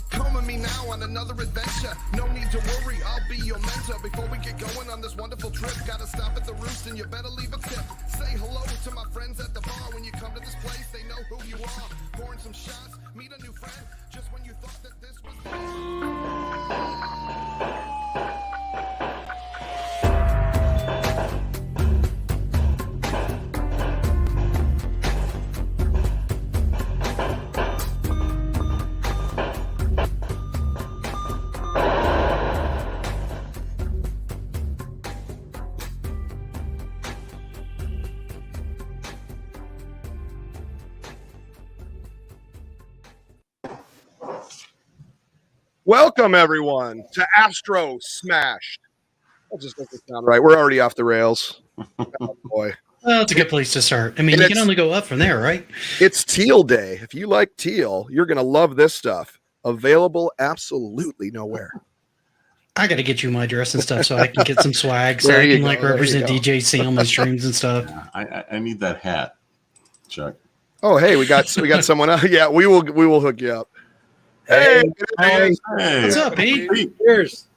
Come with me now on another adventure. No need to worry, I'll be your mentor. Before we get going on this wonderful trip, gotta stop at the roost and you better leave a tip. Say hello to my friends at the bar. When you come to this place, they know who you are. Pouring some shots, meet a new friend. Just when you thought that this was... Welcome, everyone, to ASTROSMASHED. I'll just get this down right. We're already off the rails. Oh, boy. Well, it's a good place to start. I mean, you can only go up from there, right? It's teal day. If you like teal, you're going to love this stuff. Available absolutely nowhere. I got to get you my dress and stuff so I can get some swag, so I can represent DJ C on my streams and stuff. I need that hat, Chuck. Oh, hey, we got someone else. Yeah, we will hook you up. Hey, What's up, Pete? Cheers.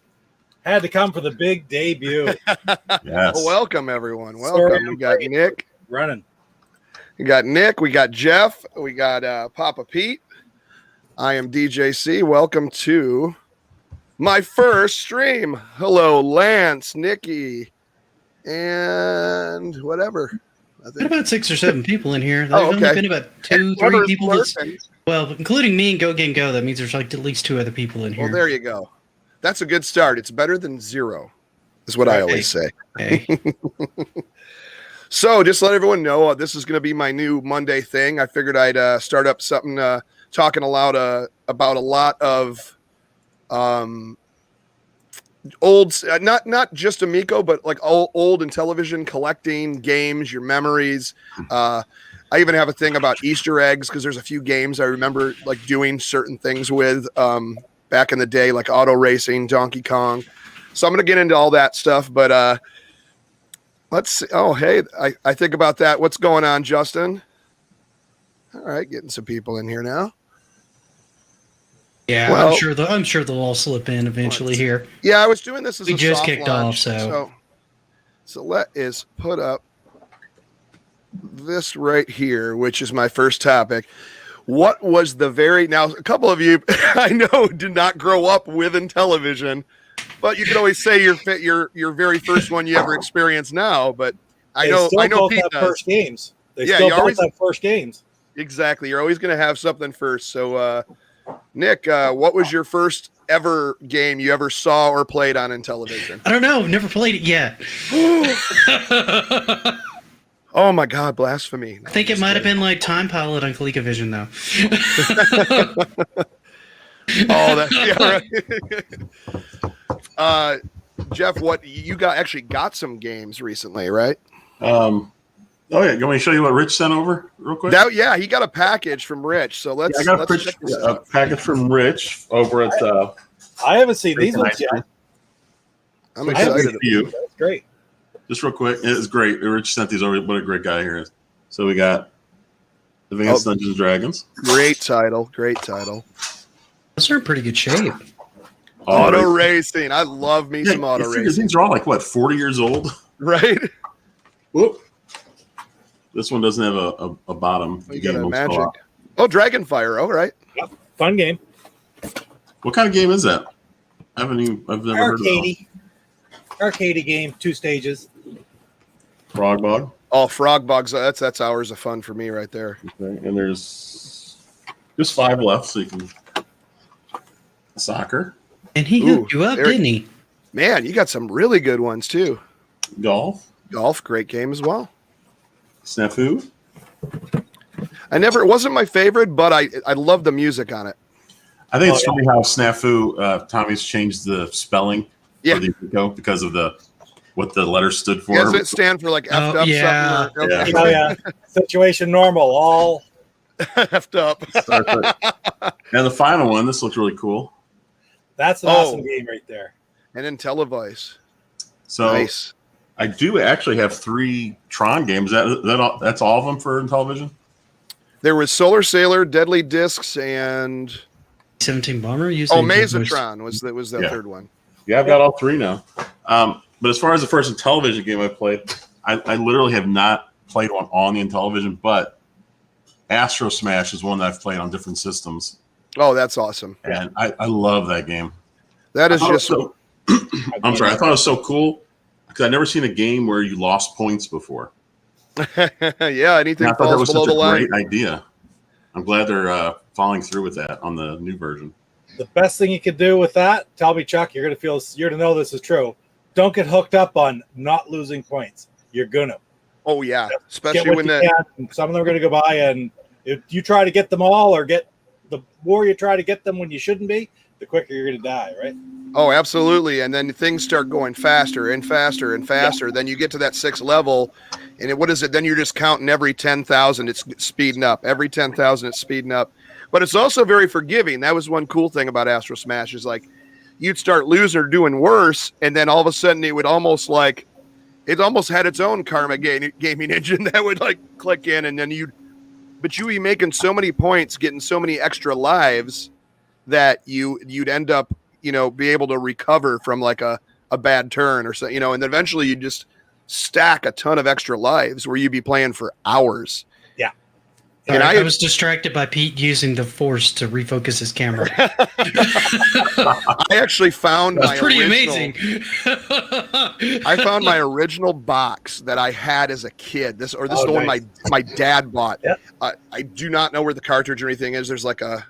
Had to come for the big debut. Yes. Well, welcome, everyone. Welcome. We got Nick. Running. We got Nick. We got Jeff. We got Papa Pete. I am DJ C. Welcome to my first stream. Hello, Lance, Nikki, and whatever. Got about 6 or 7 people in here. There's only been about 2, 3 people. Well, including me and Go Game Go, that means there's like at least 2 other people in here. Well, there you go. That's a good start. It's better than 0, is what I always say. Hey. So just let everyone know, this is going to be my new Monday thing. I figured I'd start up something talking about a lot of old, not just Amico, but like old Intellivision collecting games, your memories. I even have a thing about Easter eggs because there's a few games I remember like doing certain things with back in the day, like auto racing, Donkey Kong. So I'm going to get into all that stuff, but let's see. Oh, hey, I think about that. What's going on, Justin? All right, getting some people in here now. Yeah, well, I'm sure they'll all slip in eventually here. Yeah, I was doing this as we a just soft kicked launch, off, so let us put up this right here, which is my first topic. What was the now a couple of you I know did not grow up with Intellivision, but you can always say your very first one you ever experienced now. But I know Pete does. First games. They still both have first games. Exactly. You're always going to have something first. So Nick, what was your first ever game you ever saw or played on Intellivision? I don't know. Never played it yet. Oh my God, blasphemy. I think it might have been like Time Pilot on ColecoVision, though. Right. Jeff, what you actually got some games recently, right? Oh yeah, you want me to show you what Rich sent over real quick? He got a package from Rich. So let's. I got a package from Rich over at. I haven't seen these ones yet. I'm excited. That's great. Just real quick, it's great. Rich sent these over. What a great guy here is. So we got Advanced Dungeons and Dragons. Great title. Those are in pretty good shape. Auto racing. I love me some auto racing. These are all like 40 years old, right? Whoop. This one doesn't have a bottom. You got a magic. Oh, Dragonfire. All right. Yep. Fun game. What kind of game is that? I've never heard of it. Arcade game, 2 stages. Frog Bog. Oh, Frog Bogs. That's hours of fun for me right there. Okay. And there's just 5 left, so you can soccer. And he hooked you up, didn't he? Man, you got some really good ones too. Golf, great game as well. Snafu. It wasn't my favorite, but I love the music on it. I think it's funny how Snafu, Tommy's changed the spelling for the Amico because of what the letters stood for. Does it stand for like effed up something? Yeah. Oh, yeah. Situation normal, all effed up. And the final one, this looks really cool. That's an awesome game right there. And Intellivision. So nice. I do actually have 3 Tron games. That's all of them for Intellivision? There was Solar Sailor, Deadly Discs, and 17 Bomber. Mazatron was that third one. Yeah, I've got all three now. But as far as the first Intellivision game I played, I literally have not played one on the Intellivision, but Astro Smash is one that I've played on different systems. Oh, that's awesome. And I love that game. That is just so I'm sorry, I thought it was so cool because I'd never seen a game where you lost points before. Yeah, anything I thought that was below such the a line. great idea. I'm glad they're following through with that on the new version. The best thing you could do with that, tell me, Chuck, you're gonna know this is true. Don't get hooked up on not losing points. You're gonna. Oh yeah, especially when some of them are gonna go by, and if you try to get them all, or the more you try to get them when you shouldn't be, the quicker you're gonna die, right? Oh, absolutely. And then things start going faster and faster and faster. Yeah. Then you get to that 6th level, and what is it? Then you're just counting every 10,000. It's speeding up. Every 10,000, it's speeding up. But it's also very forgiving. That was one cool thing about Astro Smash is like you'd start losing or doing worse, and then all of a sudden it would almost had its own karma gaming engine that would like click in, and then you'd be making so many points, getting so many extra lives that you'd end up, be able to recover from like a bad turn or so, and then eventually you just stack a ton of extra lives where you'd be playing for hours. Yeah. And I was distracted by Pete using the force to refocus his camera. I actually found That's pretty amazing. I found my original box that I had as a kid. This is the one my dad bought. Yep. I do not know where the cartridge or anything is. There's like a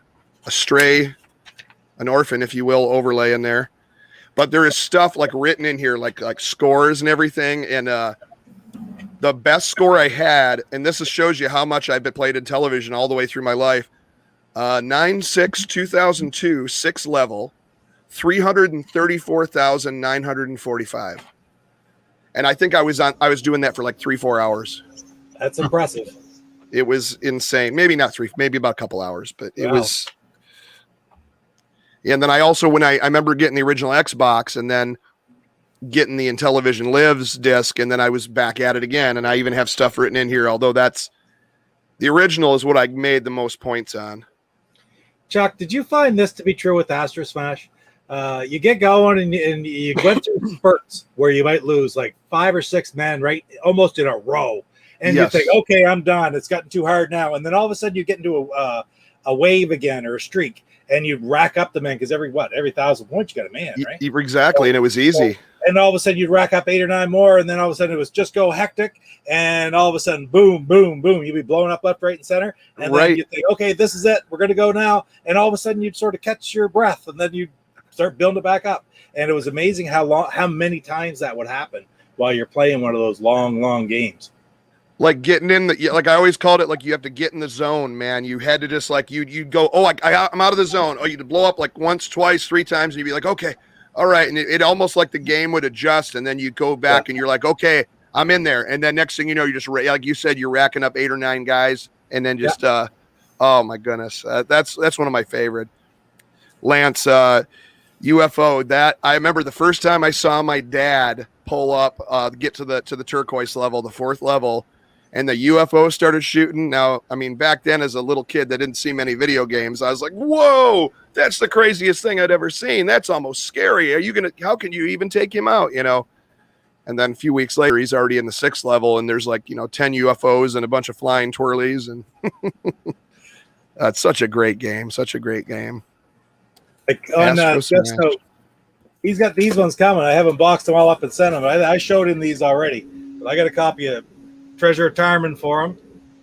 stray, an orphan, if you will, overlay in there. But there is stuff like written in here, like scores and everything. And the best score I had, and this shows you how much I've been played Intellivision all the way through my life. 9/6/2002, 6th level, 334,945. And I think I was doing that for like 3-4 hours. That's impressive. It was insane. Maybe not 3, maybe about a couple hours, but it was. And then I also, when I remember getting the original Xbox and then getting the Intellivision Lives disc, and then I was back at it again. And I even have stuff written in here, although the original is what I made the most points on. Chuck, did you find this to be true with Astro Smash? You get going and you went through spurts where you might lose like 5 or 6 men right almost in a row. And you think, okay, I'm done. It's gotten too hard now. And then all of a sudden you get into a wave again or a streak. And you rack up the men because every 1,000 points you got a man, right? Exactly, and it was easy. And all of a sudden you'd rack up 8 or 9 more, and then all of a sudden it was just go hectic, and all of a sudden, boom, boom, boom, you'd be blowing up left, right, and center. And then you think, okay, this is it. We're going to go now. And all of a sudden you'd sort of catch your breath, and then you'd start building it back up. And it was amazing how many times that would happen while you're playing one of those long games. Like getting in like I always called it, like you have to get in the zone, man. You had to just like you'd go, I'm out of the zone. Oh, you'd blow up like once, twice, 3 times, and you'd be like, okay, all right. And it almost like the game would adjust, and then you go back and you're like, okay, I'm in there. And then next thing you know, you just like you said, you're racking up 8 or 9 guys, and then just oh my goodness, that's one of my favorite. Lance, UFO. That I remember the first time I saw my dad pull up, get to the turquoise level, the 4th level. And the UFO started shooting. Now, I mean, back then as a little kid that didn't see many video games, I was like, whoa, that's the craziest thing I'd ever seen. That's almost scary. How can you even take him out, And then a few weeks later, he's already in the 6th level, and there's 10 UFOs and a bunch of flying twirlies. And it's such a great game. Such a great game. Like on just note, he's got these ones coming. I haven't boxed them all up and sent them. I showed him these already. But I got a copy of Treasure of Tarman for him.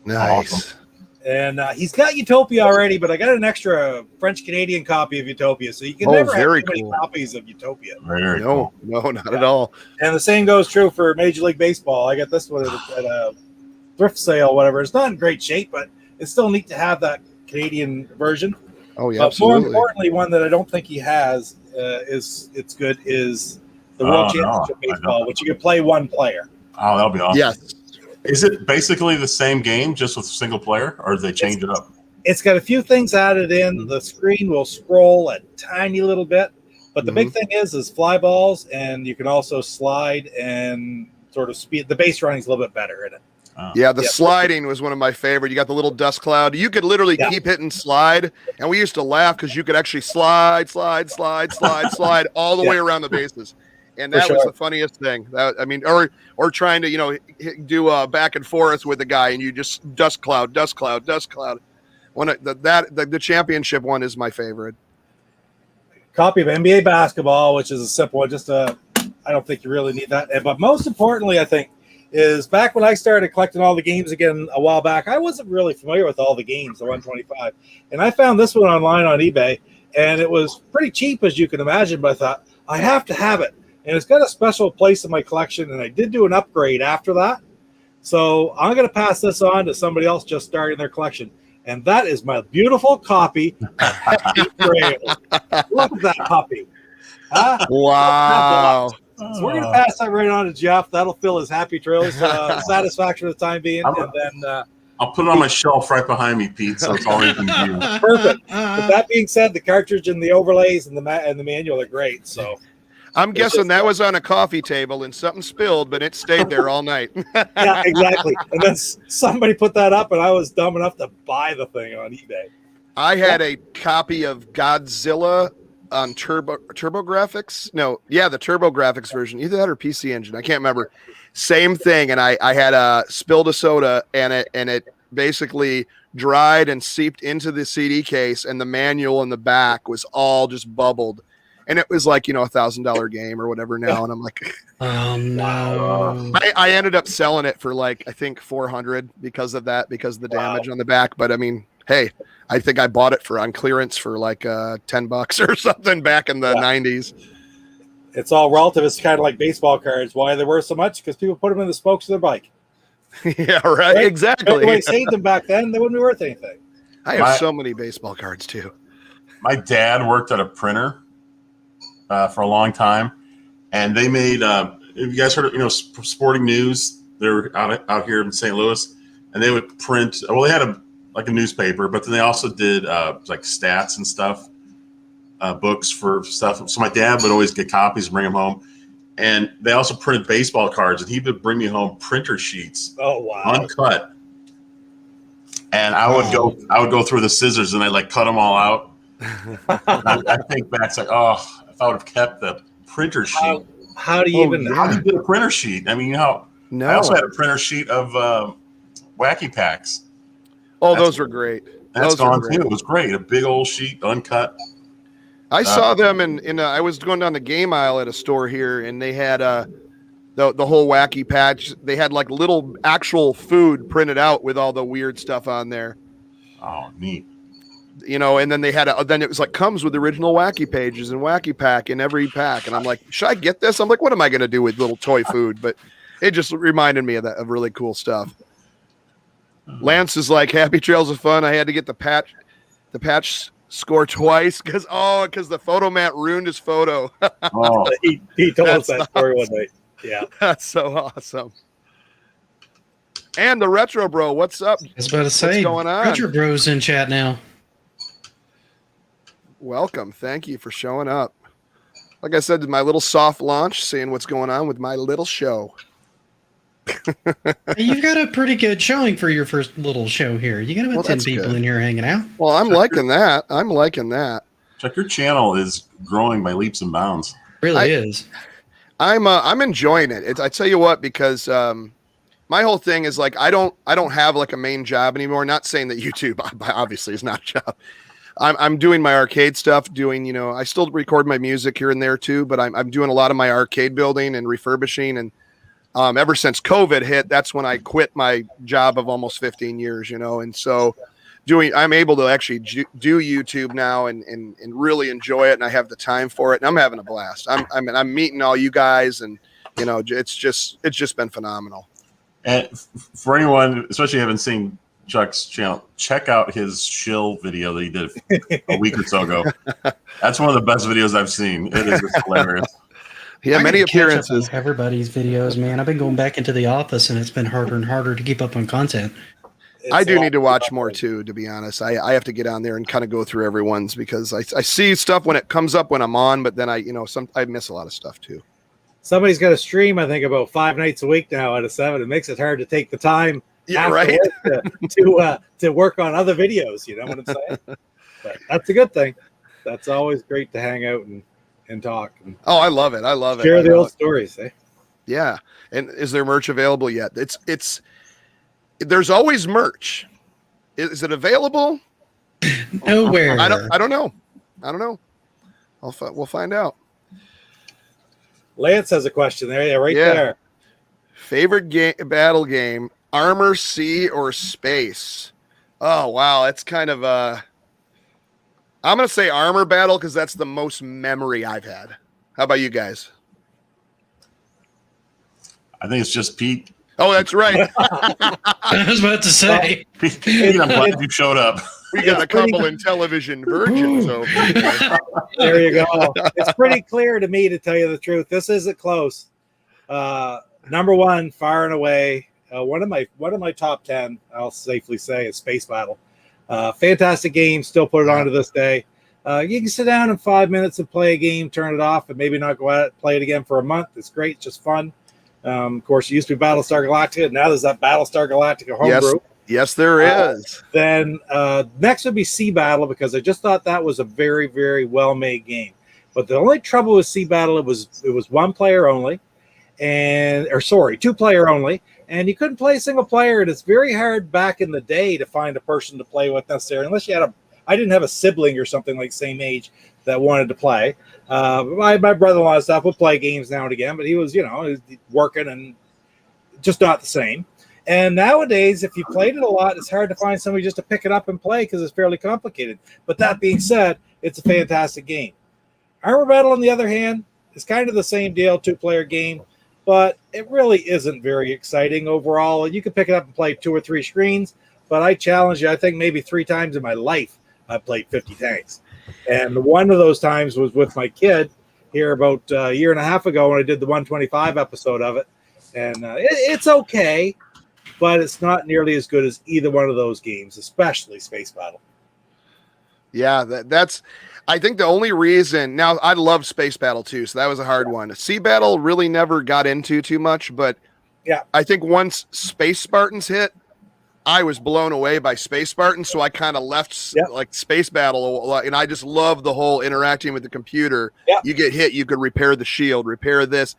Nice. Awesome. And he's got Utopia already, but I got an extra French-Canadian copy of Utopia, so you can never have too many copies of Utopia. No, not at all. And the same goes true for Major League Baseball. I got this one at a thrift sale, whatever. It's not in great shape, but it's still neat to have that Canadian version. Oh, yeah, but absolutely. more importantly, one that I don't think he has is the World Championship Baseball, which you can play one player. Oh, that'll be awesome. Yes. Is it basically the same game, just with single player, or do they change it up? It's got a few things added in. The screen will scroll a tiny little bit, but the big thing is fly balls, and you can also slide and sort of speed. The base running is a little bit better in it. Yeah, the sliding was one of my favorite. You got the little dust cloud. You could literally keep hitting slide, and we used to laugh because you could actually slide all the way around the bases, and that was the funniest thing. That, I mean, or trying to do a back and forth with the guy, and you just dust cloud. One the championship one is my favorite. Copy of NBA basketball, which is a simple one. I don't think you really need that, but most importantly, I think, is back when I started collecting all the games again a while back, I wasn't really familiar with all the games, the 125. And I found this one online on eBay, and it was pretty cheap, as you can imagine, but I thought, I have to have it. And it's got a special place in my collection, and I did do an upgrade after that. So I'm going to pass this on to somebody else just starting their collection. And that is my beautiful copy of Happy Trails. Look at that puppy. Huh? Wow. So we're going to pass that right on to Jeff. That'll fill his Happy Trails satisfaction for the time being. And then I'll put it on my shelf right behind me, Pete, so it's all you can view. Perfect. With that being said, the cartridge and the overlays and the manual are great. So I'm guessing that was on a coffee table and something spilled, but it stayed there all night. Yeah, exactly. And then somebody put that up, and I was dumb enough to buy the thing on eBay. I had a copy of Godzilla on TurboGrafx. The TurboGrafx version, either that or PC Engine. I can't remember. Same thing. And I had spilled a soda, and it basically dried and seeped into the CD case, and the manual in the back was all just bubbled. And it was like, $1,000 game or whatever now. And I'm like, oh no. I ended up selling it for like, I think $400 because of that, because of the damage on the back. But I mean, hey, I think I bought it on clearance for like $10 or something back in the 90s. It's all relative. It's kind of like baseball cards. Why are they worth so much? Because people put them in the spokes of their bike. Yeah, right. Exactly. If they saved them back then, they wouldn't be worth anything. I have so many baseball cards too. My dad worked at a printer for a long time, and they made. Have you guys heard of Sporting News? They're out here in St. Louis, and they would print. Well, they had a newspaper, but then they also did like stats and stuff, books for stuff. So my dad would always get copies and bring them home, and they also printed baseball cards, and he would bring me home printer sheets, uncut, and I would go through the scissors and I like cut them all out. I think back, it's like, if I would have kept the printer sheet. How do you get a printer sheet? I mean, No. I also had a printer sheet of Wacky Packs. Oh, those were great. That's gone too. It was great. A big old sheet, uncut. I saw them I was going down the game aisle at a store here, and they had the whole Wacky Patch. They had like little actual food printed out with all the weird stuff on there. Oh, neat. And then they had then it was like comes with original Wacky pages and Wacky Pack in every pack. And I'm like, should I get this? I'm like, what am I going to do with little toy food? But it just reminded me of really cool stuff. Lance is like, Happy Trails of Fun. I had to get the patch score twice because the photo mat ruined his photo. He told us that story one night. Yeah. That's so awesome. And the Retro Bro, what's up? I was about to say, what's going on? Retro Bro's in chat now. Welcome. Thank you for showing up. Like I said, my little soft launch, seeing what's going on with my little show. You've got a pretty good showing for your first little show here. You got about 10 people in here hanging out. Well, I'm liking that. Chuck, your channel is growing by leaps and bounds. It really is. I'm enjoying it. I tell you what, because my whole thing is like I don't have like a main job anymore. Not saying that YouTube obviously is not a job. I'm doing my arcade stuff. I still record my music here and there too, but I'm doing a lot of my arcade building and refurbishing. And ever since COVID hit, that's when I quit my job of almost 15 years. And so I'm able to actually do YouTube now and really enjoy it, and I have the time for it, and I'm having a blast. I'm meeting all you guys, and it's just been phenomenal. And for anyone, especially haven't seen Chuck's channel, check out his shill video that he did a week or so ago. That's one of the best videos I've seen. It is hilarious. Yeah, many appearances. Everybody's videos, man. I've been going back into the office, and it's been harder and harder to keep up on content. I do need to watch more too, to be honest. I have to get on there and kind of go through everyone's because I see stuff when it comes up when I'm on, but then I miss a lot of stuff too. somebody's got to stream, I think, about 5 nights a week now out of 7. It makes it hard to take the time right. to work on other videos. You know what I'm saying? But that's a good thing. That's always great to hang out and talk. And I love it. I love it. Share the old stories. Eh? Yeah. And is there merch available yet? There's always merch. Is it available? Nowhere. I don't know. We'll find out. Lance has a question there. Yeah, right there. Favorite battle game, Armor, Sea, or Space? Oh, wow. That's kind of I'm going to say Armor Battle because that's the most memory I've had. How about you guys? I think it's just Pete. Oh, that's right. I was about to say. Pete, I'm glad you showed up. We got a couple Intellivision virgins over here. There you go. It's pretty clear to me, to tell you the truth. This isn't close. Number one, far and away, one of my top 10, I'll safely say, is Space Battle. Fantastic game. Still put it on to this day. You can sit down in 5 minutes and play a game, turn it off, and maybe not go out and play it again for a month. It's great. It's just fun. Of course, it used to be Battlestar Galactica. Now there's that Battlestar Galactica homebrew. Yes, there is. Then next would be Sea Battle, because I just thought that was a very, very well-made game. But the only trouble with Sea Battle, it was 1 player only, 2 player only, and you couldn't play single player. And it's very hard back in the day to find a person to play with necessarily, unless you had I didn't have a sibling or something like same age that wanted to play. My brother-in-law and stuff would play games now and again, but he was, working and just not the same. And nowadays, if you played it a lot, it's hard to find somebody just to pick it up and play because it's fairly complicated. But that being said, it's a fantastic game. Armor Battle, on the other hand, is kind of the same deal, 2-player game, but it really isn't very exciting overall. You can pick it up and play 2 or 3 screens, but I challenge you, I think maybe 3 times in my life I played 50 tanks. And one of those times was with my kid here about a year and a half ago when I did the 125 episode of it. And it's okay, but it's not nearly as good as either one of those games, especially Space Battle. Yeah, that's I think the only reason. Now, I love Space Battle too, so that was a hard one. Sea Battle really never got into too much, but yeah, I think once Space Spartans hit, I was blown away by Space Spartans, so I kind of left like Space Battle, and I just love the whole interacting with the computer. Yeah. You get hit, you could repair the shield, repair this.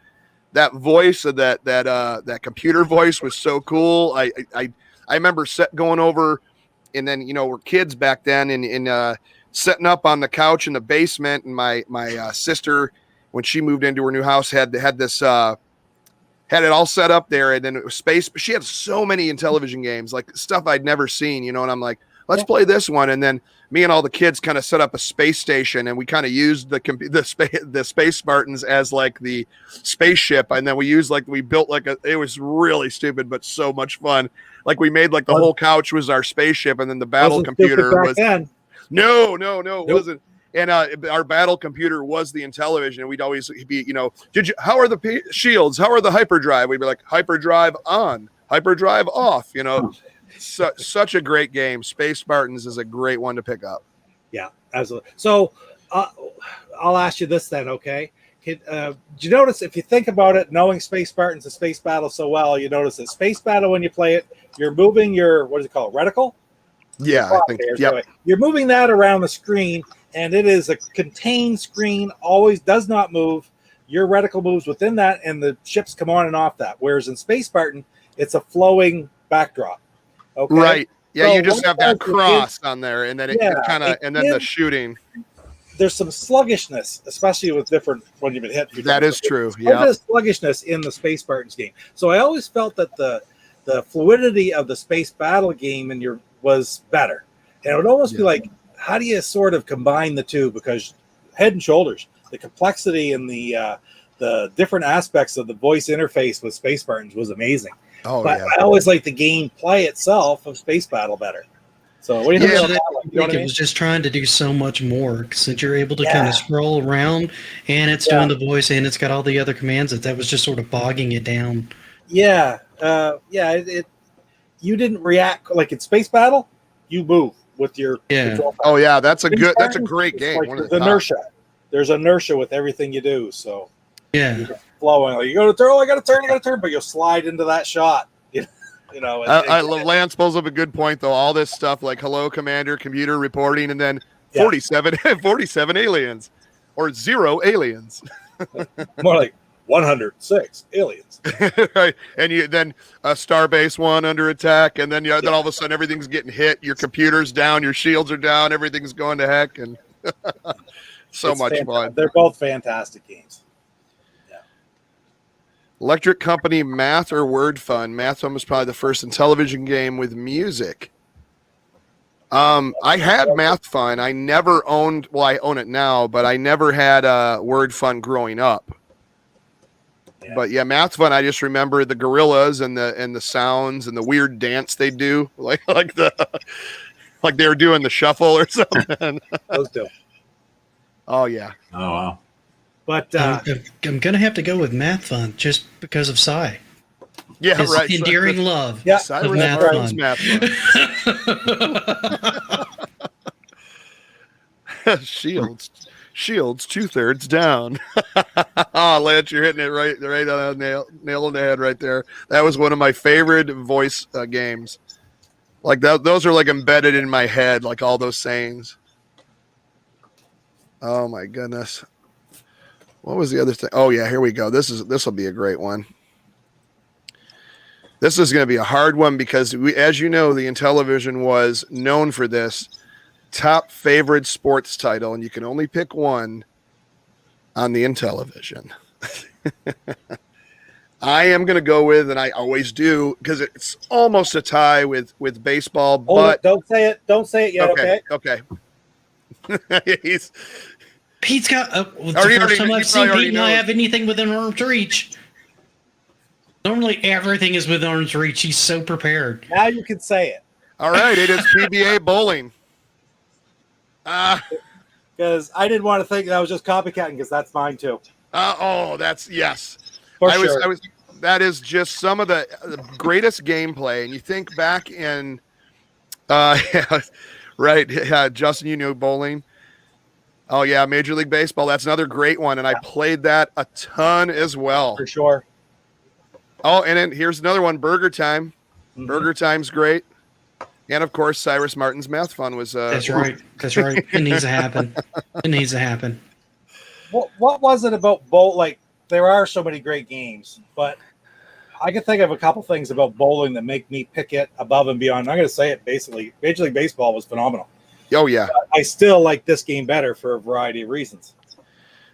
That voice of that computer voice was so cool. I remember going over, and then we're kids back then, and setting up on the couch in the basement, and my sister, when she moved into her new house, had this. Had it all set up there, and then it was space. She had so many Intellivision games, like stuff I'd never seen, and I'm like, let's play this one. And then me and all the kids kind of set up a space station, and we kind of used the Space Spartans as like the spaceship. And then we built it was really stupid, but so much fun. Like we made like the whole couch was our spaceship, and then the battle computer was. No, it wasn't. And our battle computer was the Intellivision, and we'd always be, how are the shields? How are the hyperdrive? We'd be like, hyperdrive on, hyperdrive off, Such a great game. Space Spartans is a great one to pick up. Yeah, absolutely. So I'll ask you this then, okay? Did you notice, if you think about it, knowing Space Spartans and Space Battle so well, you notice that Space Battle, when you play it, you're moving your, what is it called, reticle? Yeah, I think, You're moving that around the screen, and it is a contained screen, always does not move. Your reticle moves within that, and the ships come on and off that. Whereas in Space Spartan, it's a flowing backdrop. Okay? Right. Yeah, so you just have that cross on there, and then it kind of, and then the shooting. There's some sluggishness, especially with different when you've been hit. That is true. Yeah, sluggishness in the Space Spartans game. So I always felt that the fluidity of the Space Battle game was better, and it would almost be like, how do you sort of combine the two? Because head and shoulders, the complexity and the different aspects of the voice interface with Space Spartans was amazing. But I always like the gameplay itself of Space Battle better. So what do you think about that? I think it was just trying to do so much more, since you're able to kind of scroll around, and it's doing the voice, and it's got all the other commands. That was just sort of bogging it down. Yeah, you didn't react like in Space Battle. You move with your control. Oh yeah, that's a great game. Like there's inertia. There's inertia with everything you do. So yeah, flowing. Like, you go to turn, I got to turn, but you'll slide into that shot. I love Lance pulls up a good point though. All this stuff like hello commander, computer reporting, and then 47 aliens or 0 aliens. More like 106 aliens. Right. And you then a Starbase 1 under attack, and then then all of a sudden everything's getting hit. Your computer's down, your shields are down, everything's going to heck, and it's much fun. They're both fantastic games. Electric Company Math or Word Fun. Math Fun was probably the first Intellivision game with music. I had Math Fun. I never owned, well, I own it now, but I never had Word Fun growing up. Yeah. But yeah, Math Fun, I just remember the gorillas and the sounds and the weird dance they do, like they were doing the shuffle or something. Those two. Oh yeah. Oh wow. But I'm gonna have to go with Math Fun just because of Psy. Yeah, his right. endearing love of Math Fun. Math Fun. Shields 2/3 down. Oh, Lance, you're hitting it right on the nail on the head right there. That was one of my favorite voice games. Like that, those are like embedded in my head, like all those sayings. Oh my goodness. What was the other thing? Oh yeah, here we go. This will be a great one. This is going to be a hard one because as you know, the Intellivision was known for this top favorite sports title, and you can only pick one on the Intellivision. I am going to go with, and I always do, because it's almost a tie with baseball. But don't say it. Don't say it yet. Okay. Pete's got the first time I've seen Pete not have anything within arm's reach. Normally everything is within arm's reach. He's so prepared. Now you can say it. All right, it is PBA bowling. Because I didn't want to think that I was just copycatting, because that's mine too. That's yes. For sure. That is just some of the greatest gameplay. And you think back in, right? Yeah, Justin, you knew bowling. Oh yeah, Major League Baseball. That's another great one, and I played that a ton as well. For sure. Oh, and then here's another one, Burger Time. Mm-hmm. Burger Time's great. And of course, Cyrus Martin's Math Fun was. That's right. It needs to happen. It needs to happen. What was it about bowl? Like, there are so many great games, but I can think of a couple things about bowling that make me pick it above and beyond. I'm going to say it basically. Major League Baseball was phenomenal. Oh yeah. I still like this game better for a variety of reasons.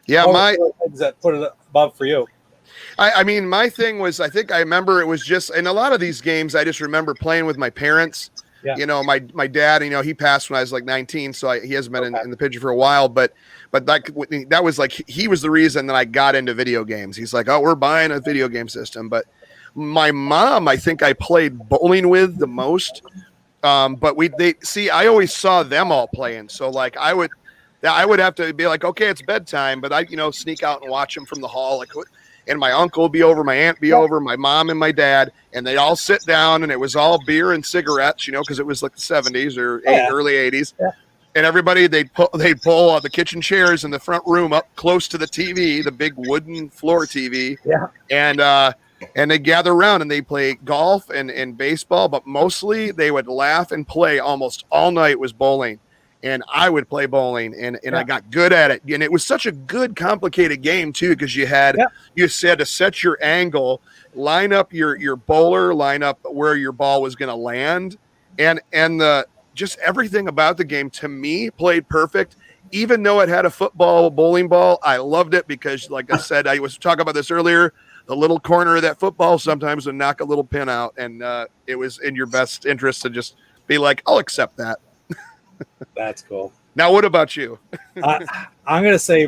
Yeah, things that put it above for you. I mean, my thing was, I think I remember it was just in a lot of these games. I just remember playing with my parents. Yeah. You know, my dad. You know, he passed when I was like 19, so he hasn't been in the picture for a while. But that was like he was the reason that I got into video games. He's like, oh, we're buying a video game system. But my mom, I think I played bowling with the most. But I always saw them all playing. So like I would have to be like, okay, it's bedtime, but I, sneak out and watch them from the hall. Like, and my uncle would be over, my aunt be over, my mom and my dad, and they'd all sit down, and it was all beer and cigarettes, because it was like the 70s or early 80s. Yeah. And everybody, they'd pull the kitchen chairs in the front room up close to the TV, the big wooden floor TV. Yeah. And they gather around and they play golf and baseball, but mostly they would laugh and play almost all night was bowling. And I would play bowling and I got good at it. And it was such a good, complicated game too, because you had to set your angle, line up your bowler, line up where your ball was going to land. And just everything about the game to me played perfect. Even though it had a football bowling ball, I loved it because, like I said, I was talking about this earlier, the little corner of that football sometimes would knock a little pin out, and it was in your best interest to just be like, I'll accept that. That's cool. Now, what about you? I'm going to say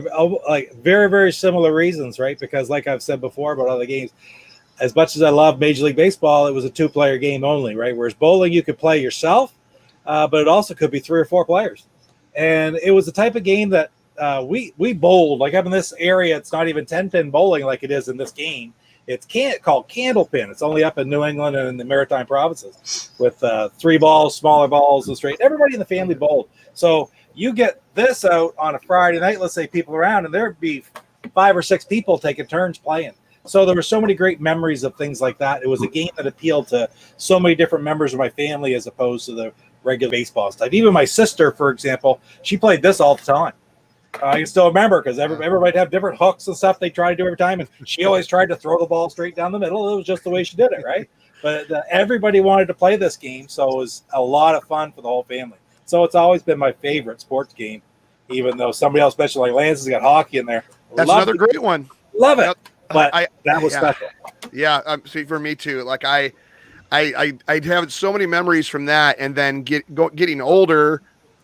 like very, very similar reasons, right? Because like I've said before about other games, as much as I love Major League Baseball, it was a 2-player game only, right? Whereas bowling, you could play yourself, but it also could be 3 or 4 players. And it was the type of game that we bowled. Like up in this area, it's not even 10-pin bowling like it is in this game. It's called candlepin. It's only up in New England and in the Maritime provinces with 3 balls, smaller balls, and straight. Everybody in the family bowled. So you get this out on a Friday night, let's say people around, and there'd be 5 or 6 people taking turns playing. So there were so many great memories of things like that. It was a game that appealed to so many different members of my family as opposed to the regular baseball stuff. Even my sister, for example, she played this all the time. I can still remember because everybody have different hooks and stuff they try to do every time, and she always tried to throw the ball straight down the middle. It was just the way she did it, right? But everybody wanted to play this game, so it was a lot of fun for the whole family. So it's always been my favorite sports game, even though somebody else mentioned like Lance has got hockey in there. That's another great one. Love it, but that was yeah. special. Yeah, see, for me too. Like I have so many memories from that, and then getting older.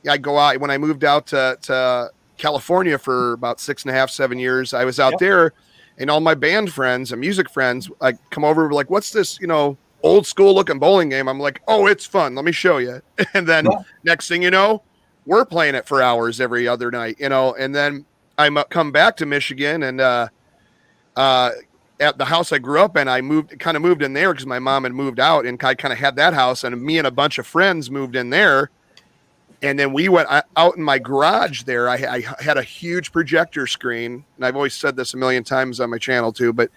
I go out when I moved out to California for about 6.5, 7 years. I was out there, and all my band friends and music friends, like come over, like, what's this, old school looking bowling game? I'm like, oh, it's fun. Let me show you. And then next thing you know, we're playing it for hours every other night, and then I come back to Michigan, and at the house I grew up in, I moved in there because my mom had moved out, and I kind of had that house, and me and a bunch of friends moved in there. And then we went out in my garage there. I had a huge projector screen, and I've always said this a million times on my channel too, but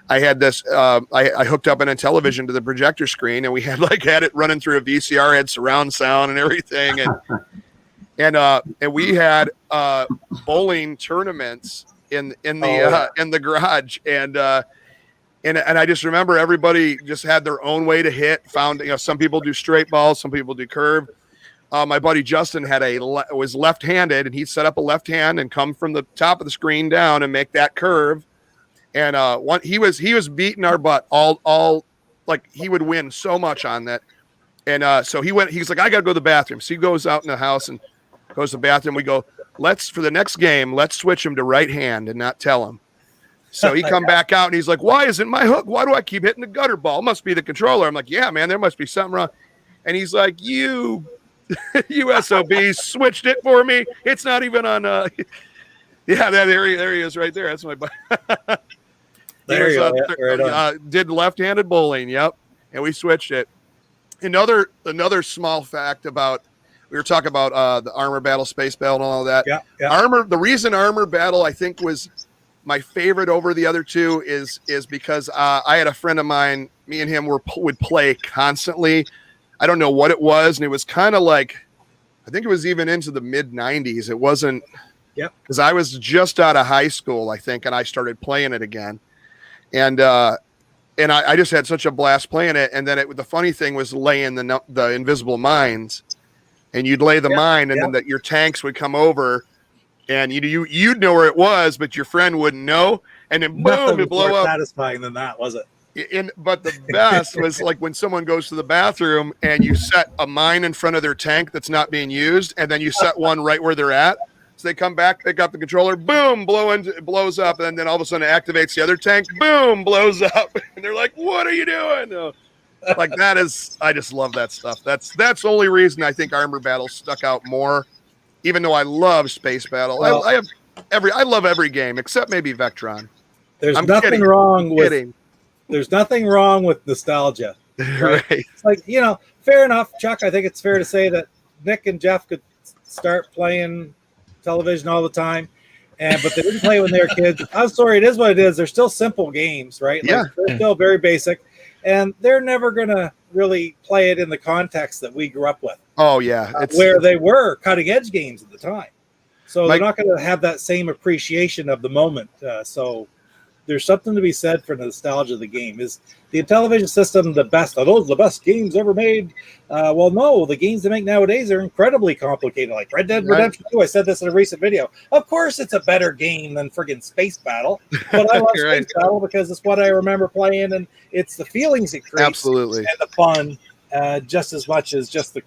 I had this, I hooked up an Intellivision to the projector screen, and we had it running through a VCR, had surround sound and everything. And we had bowling tournaments in the garage. And I just remember everybody just had their own way to hit, some people do straight balls, some people do curve. My buddy Justin was left-handed, and he'd set up a left hand and come from the top of the screen down and make that curve. And he was beating our butt all like he would win so much on that. And so he's like, I got to go to the bathroom. So he goes out in the house and goes to the bathroom. We go, for the next game, let's switch him to right hand and not tell him. So he come back out and he's like, why isn't my hook? Why do I keep hitting the gutter ball? It must be the controller. I'm like, yeah, man, there must be something wrong. And he's like, you SOB switched it for me. It's not even on there he is right there. That's my There you go. Did left-handed bowling, yep. And we switched it. Another small fact about, we were talking about the Armor Battle, Space Battle, and all that. Yeah. The reason Armor Battle I think was my favorite over the other two is because I had a friend of mine, me and him would play constantly. I don't know what it was, and it was kind of like, I think it was even into the mid 90s. It wasn't, because I was just out of high school, I think, and I started playing it again, and I just had such a blast playing it. And then the funny thing was laying the invisible mines, and you'd lay the mine, and then your tanks would come over, and you'd know where it was, but your friend wouldn't know, and then boom, it'd blow up. Satisfying than that, was it? But the best was like when someone goes to the bathroom and you set a mine in front of their tank that's not being used, and then you set one right where they're at. So they come back, they got the controller, boom, blows up, and then all of a sudden it activates the other tank, boom, blows up, and they're like, "What are you doing?" Like that is, I just love that stuff. That's the only reason I think Armor Battle stuck out more, even though I love Space Battle. Well, I love every game except maybe Vectron. There's nothing wrong with nostalgia. Right? It's like, fair enough, Chuck. I think it's fair to say that Nick and Jeff could start playing television all the time, but they didn't play when they were kids. I'm sorry, it is what it is. They're still simple games, right? Like, they're still very basic, and they're never going to really play it in the context that we grew up with. Oh, yeah. Where they were cutting-edge games at the time. So they're not going to have that same appreciation of the moment. So there's something to be said for nostalgia of the game. Is the Intellivision system the best? Are those the best games ever made? Well, no. The games they make nowadays are incredibly complicated. Like Red Dead Redemption 2. I said this in a recent video. Of course, it's a better game than friggin' Space Battle. But I love Space Battle because it's what I remember playing, and it's the feelings it creates. Absolutely. And the fun, just as much as just the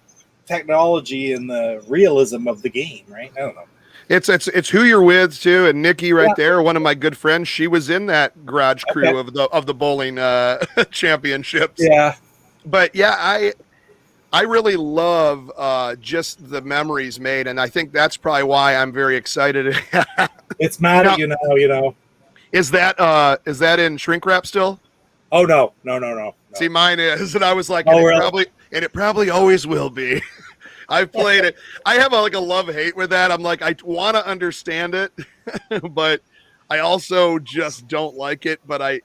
technology and the realism of the game, right? I don't know. It's who you're with too, and Nikki there, one of my good friends. She was in that garage crew of the bowling championships. Yeah, but I really love just the memories made, and I think that's probably why I'm very excited. It's mad at you know. Is that in shrink wrap still? Oh no. See, mine is, and I was like, really? it probably always will be. I've played it. I have a love-hate with that. I'm like, I want to understand it, but I also just don't like it. But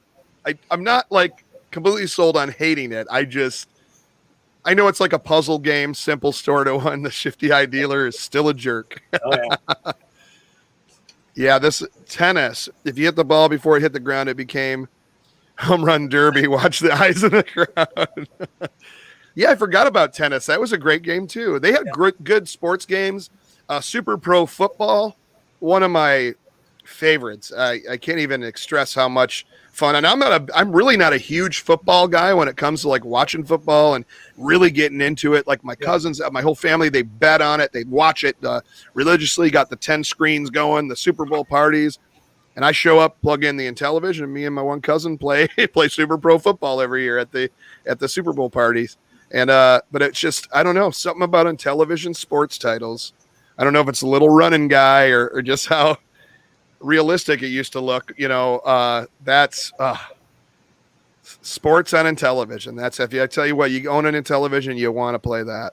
I'm not like completely sold on hating it. I know it's like a puzzle game, simple sort of one. The shifty eye dealer is still a jerk. Oh yeah. Yeah, this tennis. If you hit the ball before it hit the ground, it became home run derby. Watch the eyes in the crowd. Yeah, I forgot about tennis. That was a great game too. They had good sports games. Super Pro Football, one of my favorites. I can't even stress how much fun. And I'm really not a huge football guy when it comes to like watching football and really getting into it. Like my cousins, my whole family, they bet on it. They watch it religiously. Got the 10 screens going, the Super Bowl parties, and I show up, plug in the Intellivision, and me and my one cousin play Super Pro Football every year at the Super Bowl parties. And but it's just, I don't know, something about Intellivision sports titles. I don't know if it's a little running guy or just how realistic it used to look. That's sports on Intellivision. That's if I tell you what, you own an Intellivision, you want to play that.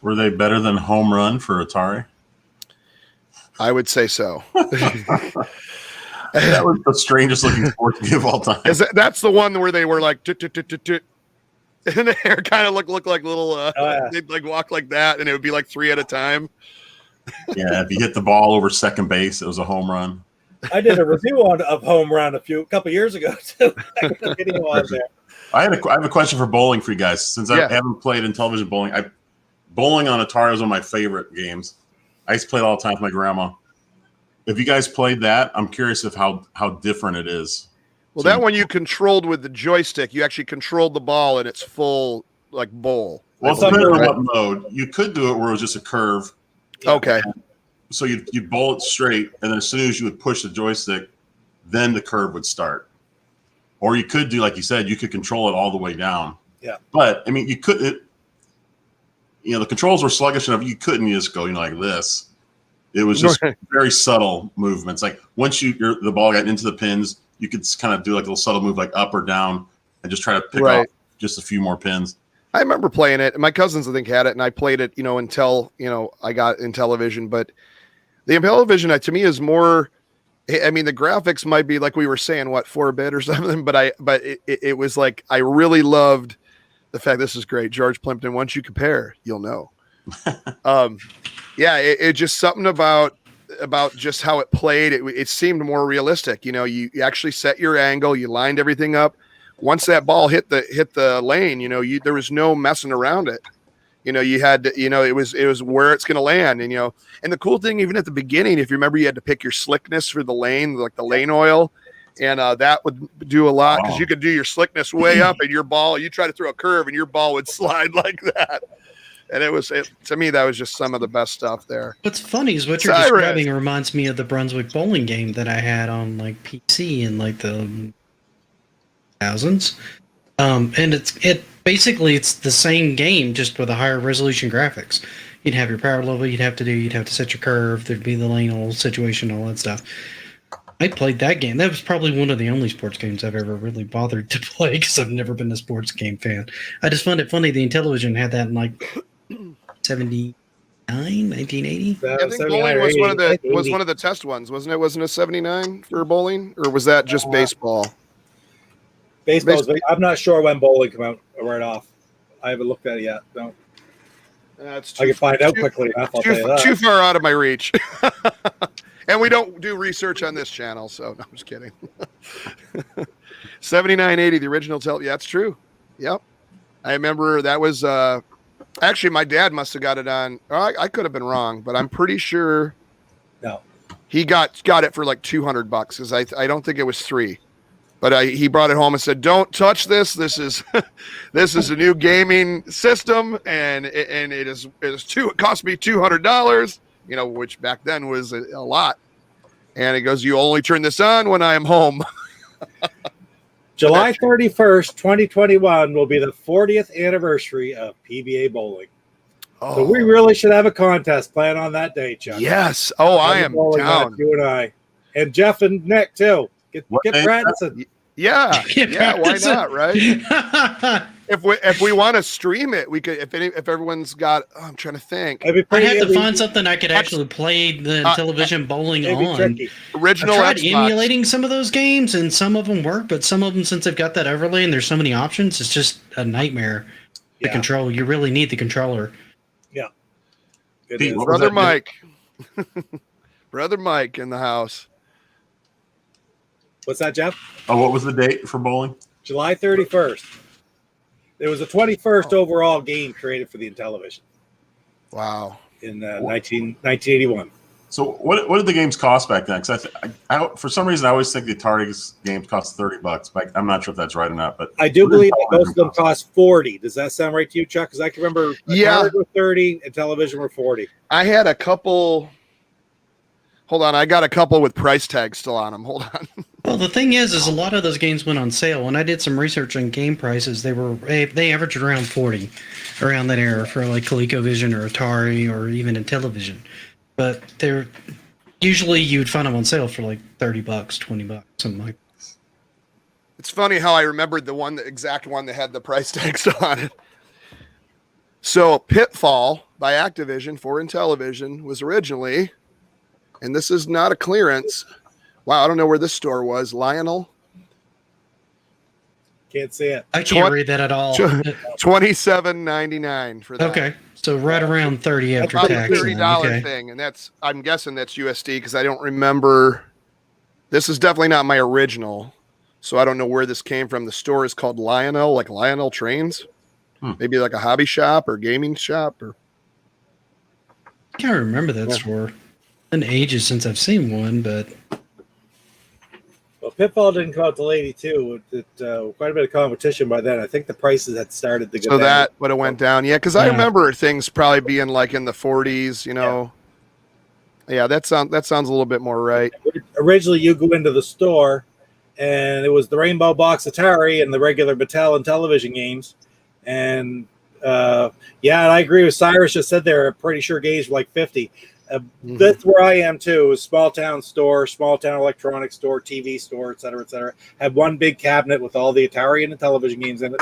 Were they better than Home Run for Atari? I would say so. That was the strangest looking sports game of all time. That's the one where they were like, and the hair kind of looked like little, they'd like walk like that, and it would be like 3 at a time. Yeah, if you hit the ball over second base, it was a home run. I did a review of Home Run a couple years ago too. I have a question for bowling for you guys. Since I haven't played Intellivision bowling, bowling on Atari was one of my favorite games. I used to play it all the time with my grandma. If you guys played that, I'm curious of how different it is. Well, that one you controlled with the joystick. You actually controlled the ball in its full like bowl. Well, depending on what mode, you could do it where it was just a curve. Okay. So you'd bowl it straight, and then as soon as you would push the joystick, then the curve would start. Or you could do, like you said, you could control it all the way down. Yeah. But, I mean, you couldn't, the controls were sluggish enough. You couldn't just go, like this. It was just very subtle movements. Like once the ball got into the pins, you could kind of do like a little subtle move, like up or down, and just try to pick off just a few more pins. I remember playing it. My cousins, I think, had it, and I played it, until, I got Intellivision. But the Intellivision, to me, is more, I mean, the graphics might be like we were saying, 4-bit or something, but it was like, I really loved the fact, this is great, George Plimpton, once you compare, you'll know. It just something about just how it played. It seemed more realistic. You actually set your angle, you lined everything up. Once that ball hit the lane, there was no messing around it. You had to, it was where it's going to land. And, and the cool thing, even at the beginning, if you remember, you had to pick your slickness for the lane, like the lane oil. And that would do a lot because you could do your slickness way up, and your ball, you try to throw a curve and your ball would slide like that. And to me, that was just some of the best stuff there. What's funny is what you're describing reminds me of the Brunswick bowling game that I had on like PC in like the thousands. And it's basically the same game, just with a higher resolution graphics. You'd have your power level you'd have to set your curve, there'd be the lane oil situation, all that stuff. I played that game. That was probably one of the only sports games I've ever really bothered to play because I've never been a sports game fan. I just found it funny the Intellivision had that in like 79, 1980. I think bowling was one of the test ones, wasn't it? Wasn't it 79 for bowling, or was that just baseball? Baseball. I'm not sure when bowling came out right off. I haven't looked at it yet. No. I can find out quickly enough. I'll tell you that. Too far out of my reach. And we don't do research on this channel, so no, I'm just kidding. 7980, the original Yeah, that's true. Yep. I remember that was actually my dad must have got it on. I could have been wrong, but I'm pretty sure he got it for like $200 because I don't think it was $3. But he brought it home and said, "Don't touch this. This is a new gaming system, and it cost me $200." Which back then was a lot. And it goes, "You only turn this on when I am home." July 31st, 2021 will be the 40th anniversary of PBA bowling. Oh. So we really should have a contest planned on that day, Chuck. Yes. Oh, I am down. You and I. And Jeff and Nick, too. Get practicing. Yeah. Yeah, why not, right? if we want to stream it, we could. If everyone's got, I'm trying to think. I'd be I'd pretty, have to find something I could actually play the Intellivision bowling it'd be on. tricky. Original I tried Xbox. emulating some of those games, and some of them work, but some of them, since they've got that overlay and there's so many options, it's just a nightmare to Yeah. control. You really need the controller. It Pete, is. what was Brother that Mike. Brother Mike in the house. What's that, Jeff? Oh, what was the date for bowling? July 31st. There was a 21st overall game created for the Intellivision Wow. in 1981. So what did the games cost back then? Because I for some reason I always think the Atari games cost $30. But I'm not sure if that's right or not. But I do what did believe that most of them Television cost 40. Does that sound right to you, Chuck? Because I can remember Yeah. Atari were 30 and Television were 40. I had a couple. Hold on, I got a couple with price tags still on them. Hold on. Well, the thing is a lot of those games went on sale. When I did some research on game prices, they averaged around 40, around that era for like ColecoVision or Atari or even Intellivision. But they're usually you'd find them on sale for like $30, $20, something like that. It's funny how I remembered the exact one that had the price tags on it. So Pitfall by Activision for Intellivision was originally, and this is not a clearance. Wow, I don't know where this store was. Lionel, Can't see it. I can't read that at all. $27.99 for that. Okay, so right around 30 after About a tax. $30 then, okay. thing, and I'm guessing that's USD because I don't remember. This is definitely not my original, so I don't know where this came from. The store is called Lionel, like Lionel Trains, maybe like a hobby shop or gaming shop. Or I can't remember that store. It's been ages since I've seen one, but Well, Pitfall didn't come out till 82. Quite a bit of competition by then. I think the prices had started to go so down. that would have went down, yeah. Because I Yeah. remember things probably being like in the 40s, you know. Yeah, that sounds a little bit more right. Originally, you go into the store, and it was the Rainbow Box Atari and the regular Mattel and Television games. And and I agree with Cyrus. Just said there. I'm pretty sure games were like 50. That's where I am too. It was small town store, small town electronics store, TV store, et cetera, et cetera. Had one big cabinet with all the Atari and the Television games in it,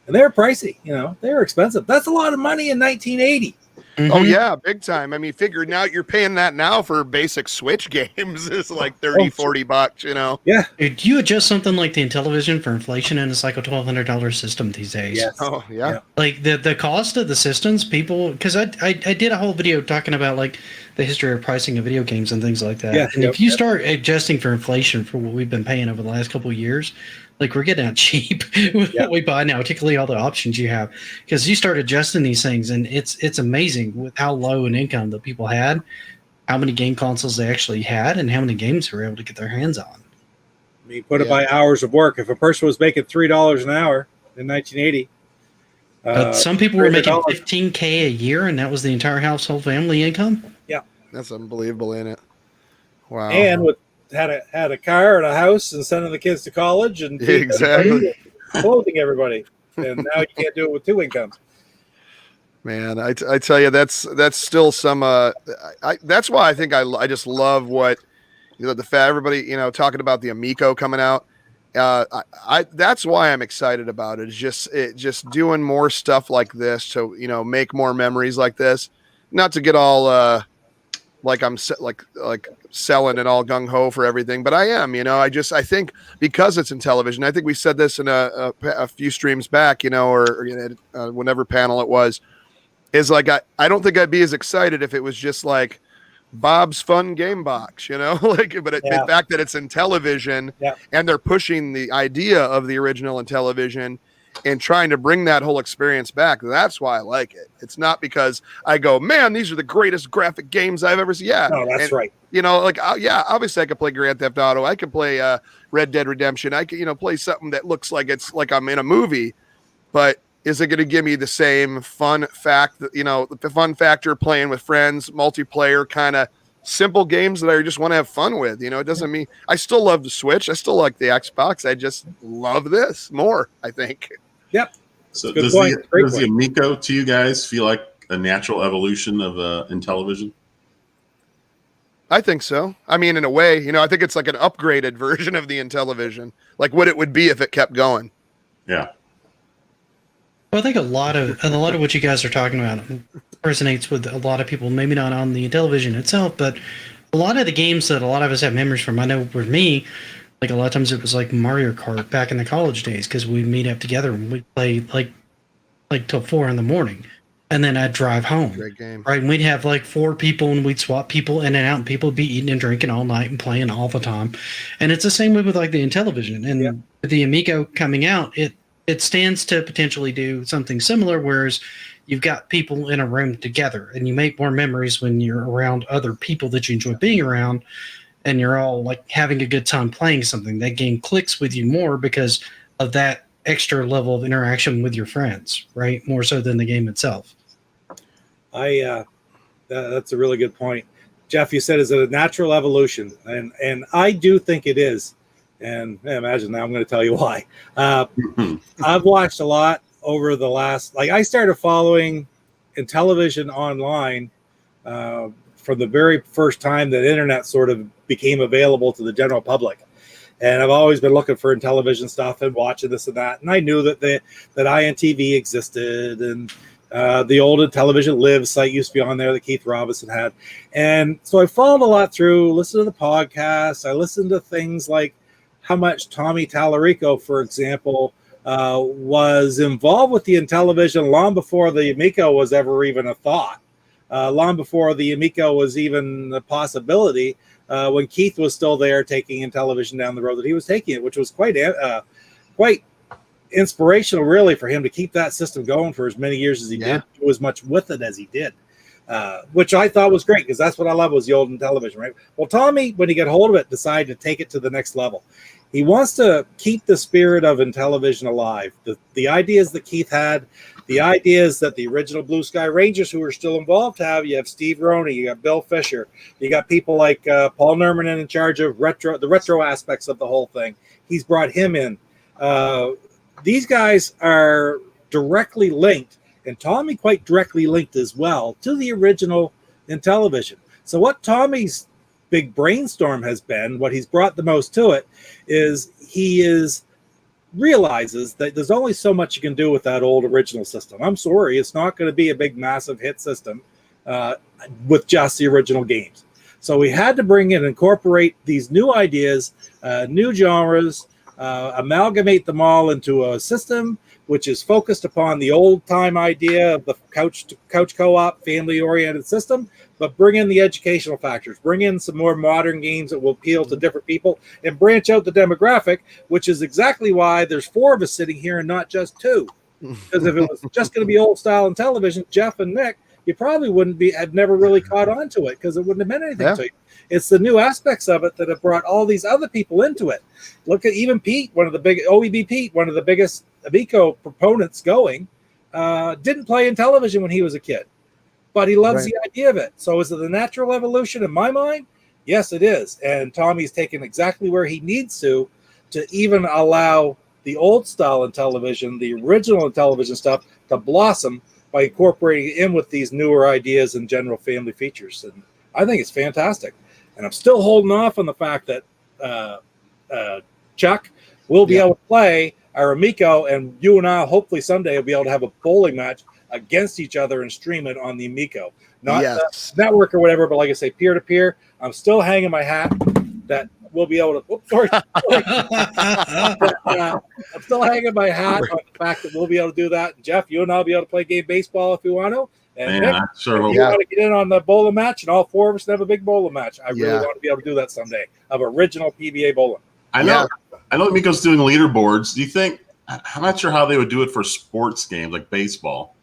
and they were pricey. You know, they were expensive. That's a lot of money in 1980. Oh yeah, big time. I mean, figuring out you're paying that now for basic Switch games is like 30, $40, you know. Yeah. do you adjust something like the Intellivision for inflation, and it's like a $1,200 system these days? Yes. Oh yeah. Like the cost of the systems, people, because I did a whole video talking about like the history of pricing of video games and things like that. Yeah, and if you start adjusting for inflation for what we've been paying over the last couple of years, like we're getting out cheap with what we buy now, particularly all the options you have. Because you start adjusting these things, and it's amazing with how low an income that people had, how many game consoles they actually had, and how many games they were able to get their hands on. I mean, put it by hours of work. If a person was making $3 an hour in 1980, But some people were making $300. $15K a year, and that was the entire household family income. That's unbelievable, ain't it? Wow. and had a car and a house and sending the kids to college and Exactly. clothing everybody. And now you can't do it with two incomes. Man, I tell you, that's still some. That's why I think I just love what, you know, the fact everybody, you know, talking about the Amico coming out. That's why I'm excited about it. It's just doing more stuff like this to, you know, make more memories like this. Not to get all like I'm like selling and all gung ho for everything, but I am. You know, I think because it's Intellivision. I think we said this in a few streams back. You know, or you know, whenever panel it was. Is like I don't think I'd be as excited if it was just like Bob's Fun Game Box, you know, like, but the fact that it's Intellivision and they're pushing the idea of the original Intellivision and trying to bring that whole experience back. That's why I like it. It's not because I go, man, these are the greatest graphic games I've ever seen. Yeah, no, that's right. You know, like obviously I could play Grand Theft Auto. I could play Red Dead Redemption. I could, you know, play something that looks like it's like I'm in a movie, but is it going to give me the same fun fact that, you know, the fun factor playing with friends, multiplayer kind of simple games that I just want to have fun with? You know, it doesn't mean I still love the Switch. I still like the Xbox. I just love this more, I think. Yep. So Good does point. Great the Amico to you guys feel like a natural evolution of Intellivision? I think so. I mean, in a way, you know, I think it's like an upgraded version of the Intellivision, like what it would be if it kept going. Yeah. Well, I think a lot of what you guys are talking about resonates with a lot of people. Maybe not on the Intellivision itself, but a lot of the games that a lot of us have memories from. I know for me, like a lot of times it was like Mario Kart back in the college days because we'd meet up together and we'd play like till 4 a.m, and then I'd drive home. Great game. Right, and we'd have like 4 people, and we'd swap people in and out, and people would be eating and drinking all night and playing all the time. And it's the same way with like the Intellivision and with the Amico coming out. It stands to potentially do something similar, whereas you've got people in a room together, and you make more memories when you're around other people that you enjoy being around, and you're all like having a good time playing something. That game clicks with you more because of that extra level of interaction with your friends, right? More so than the game itself. That's a really good point. Jeff, you said, is it a natural evolution? And I do think it is. And imagine now I'm going to tell you why. I've watched a lot over the last, like I started following Intellivision online from the very first time that internet sort of became available to the general public. And I've always been looking for Intellivision stuff and watching this and that. And I knew that that INTV existed, and the old Intellivision Live site used to be on there that Keith Robinson had. And so I followed a lot through, listened to the podcasts. I listened to things like how much Tommy Tallarico, for example, was involved with the Intellivision long before the Amico was ever even a thought, long before the Amico was even a possibility. When Keith was still there taking Intellivision down the road that he was taking it, which was quite inspirational, really, for him to keep that system going for as many years as he did, do as much with it as he did, which I thought was great, because that's what I love was the old Intellivision, right? Well, Tommy, when he got hold of it, decided to take it to the next level. He wants to keep the spirit of Intellivision alive. The ideas that Keith had, the ideas that the original Blue Sky Rangers, who are still involved, have. You have Steve Roney, you got Bill Fisher, you got people like Paul Nerman in charge of the retro aspects of the whole thing. He's brought him in. These guys are directly linked, and Tommy quite directly linked as well, to the original Intellivision. So what Tommy's big brainstorm has been, what he's brought the most to it, is realizes that there's only so much you can do with that old original system. I'm sorry, it's not going to be a big, massive hit system with just the original games. So we had to bring in and incorporate these new ideas, new genres, amalgamate them all into a system which is focused upon the old-time idea of the couch co-op, family-oriented system, but bring in the educational factors, bring in some more modern games that will appeal to different people, and branch out the demographic, which is exactly why there's 4 of us sitting here and not just 2. Because if it was just going to be old-style Intellivision, Jeff and Nick, you probably have never really caught on to it, because it wouldn't have meant anything to you. It's the new aspects of it that have brought all these other people into it. Look at even Pete, OEB Pete, one of the biggest Amico proponents going, didn't play Intellivision when he was a kid, but he loves the idea of it. So is it a natural evolution in my mind? Yes, it is. And Tommy's taken exactly where he needs to even allow the old style Intellivision, the original Intellivision stuff, to blossom by incorporating it in with these newer ideas and general family features. And I think it's fantastic. And I'm still holding off on the fact that Chuck will be able to play our Amico, and you and I hopefully someday will be able to have a bowling match against each other and stream it on the Amico. Not network or whatever, but like I say, peer-to-peer. I'm still hanging my hat that we'll be able to... Oops, sorry. I'm still hanging my hat on the fact that we'll be able to do that. Jeff, you and I will be able to play game baseball if we want to. And Nick, I sure hope. You want to get in on the bowling match, and all 4 of us have a big bowling match. I really want to be able to do that someday, of original PBA bowling. I know Amico's doing leaderboards. Do you think, I'm not sure how they would do it for sports games like baseball,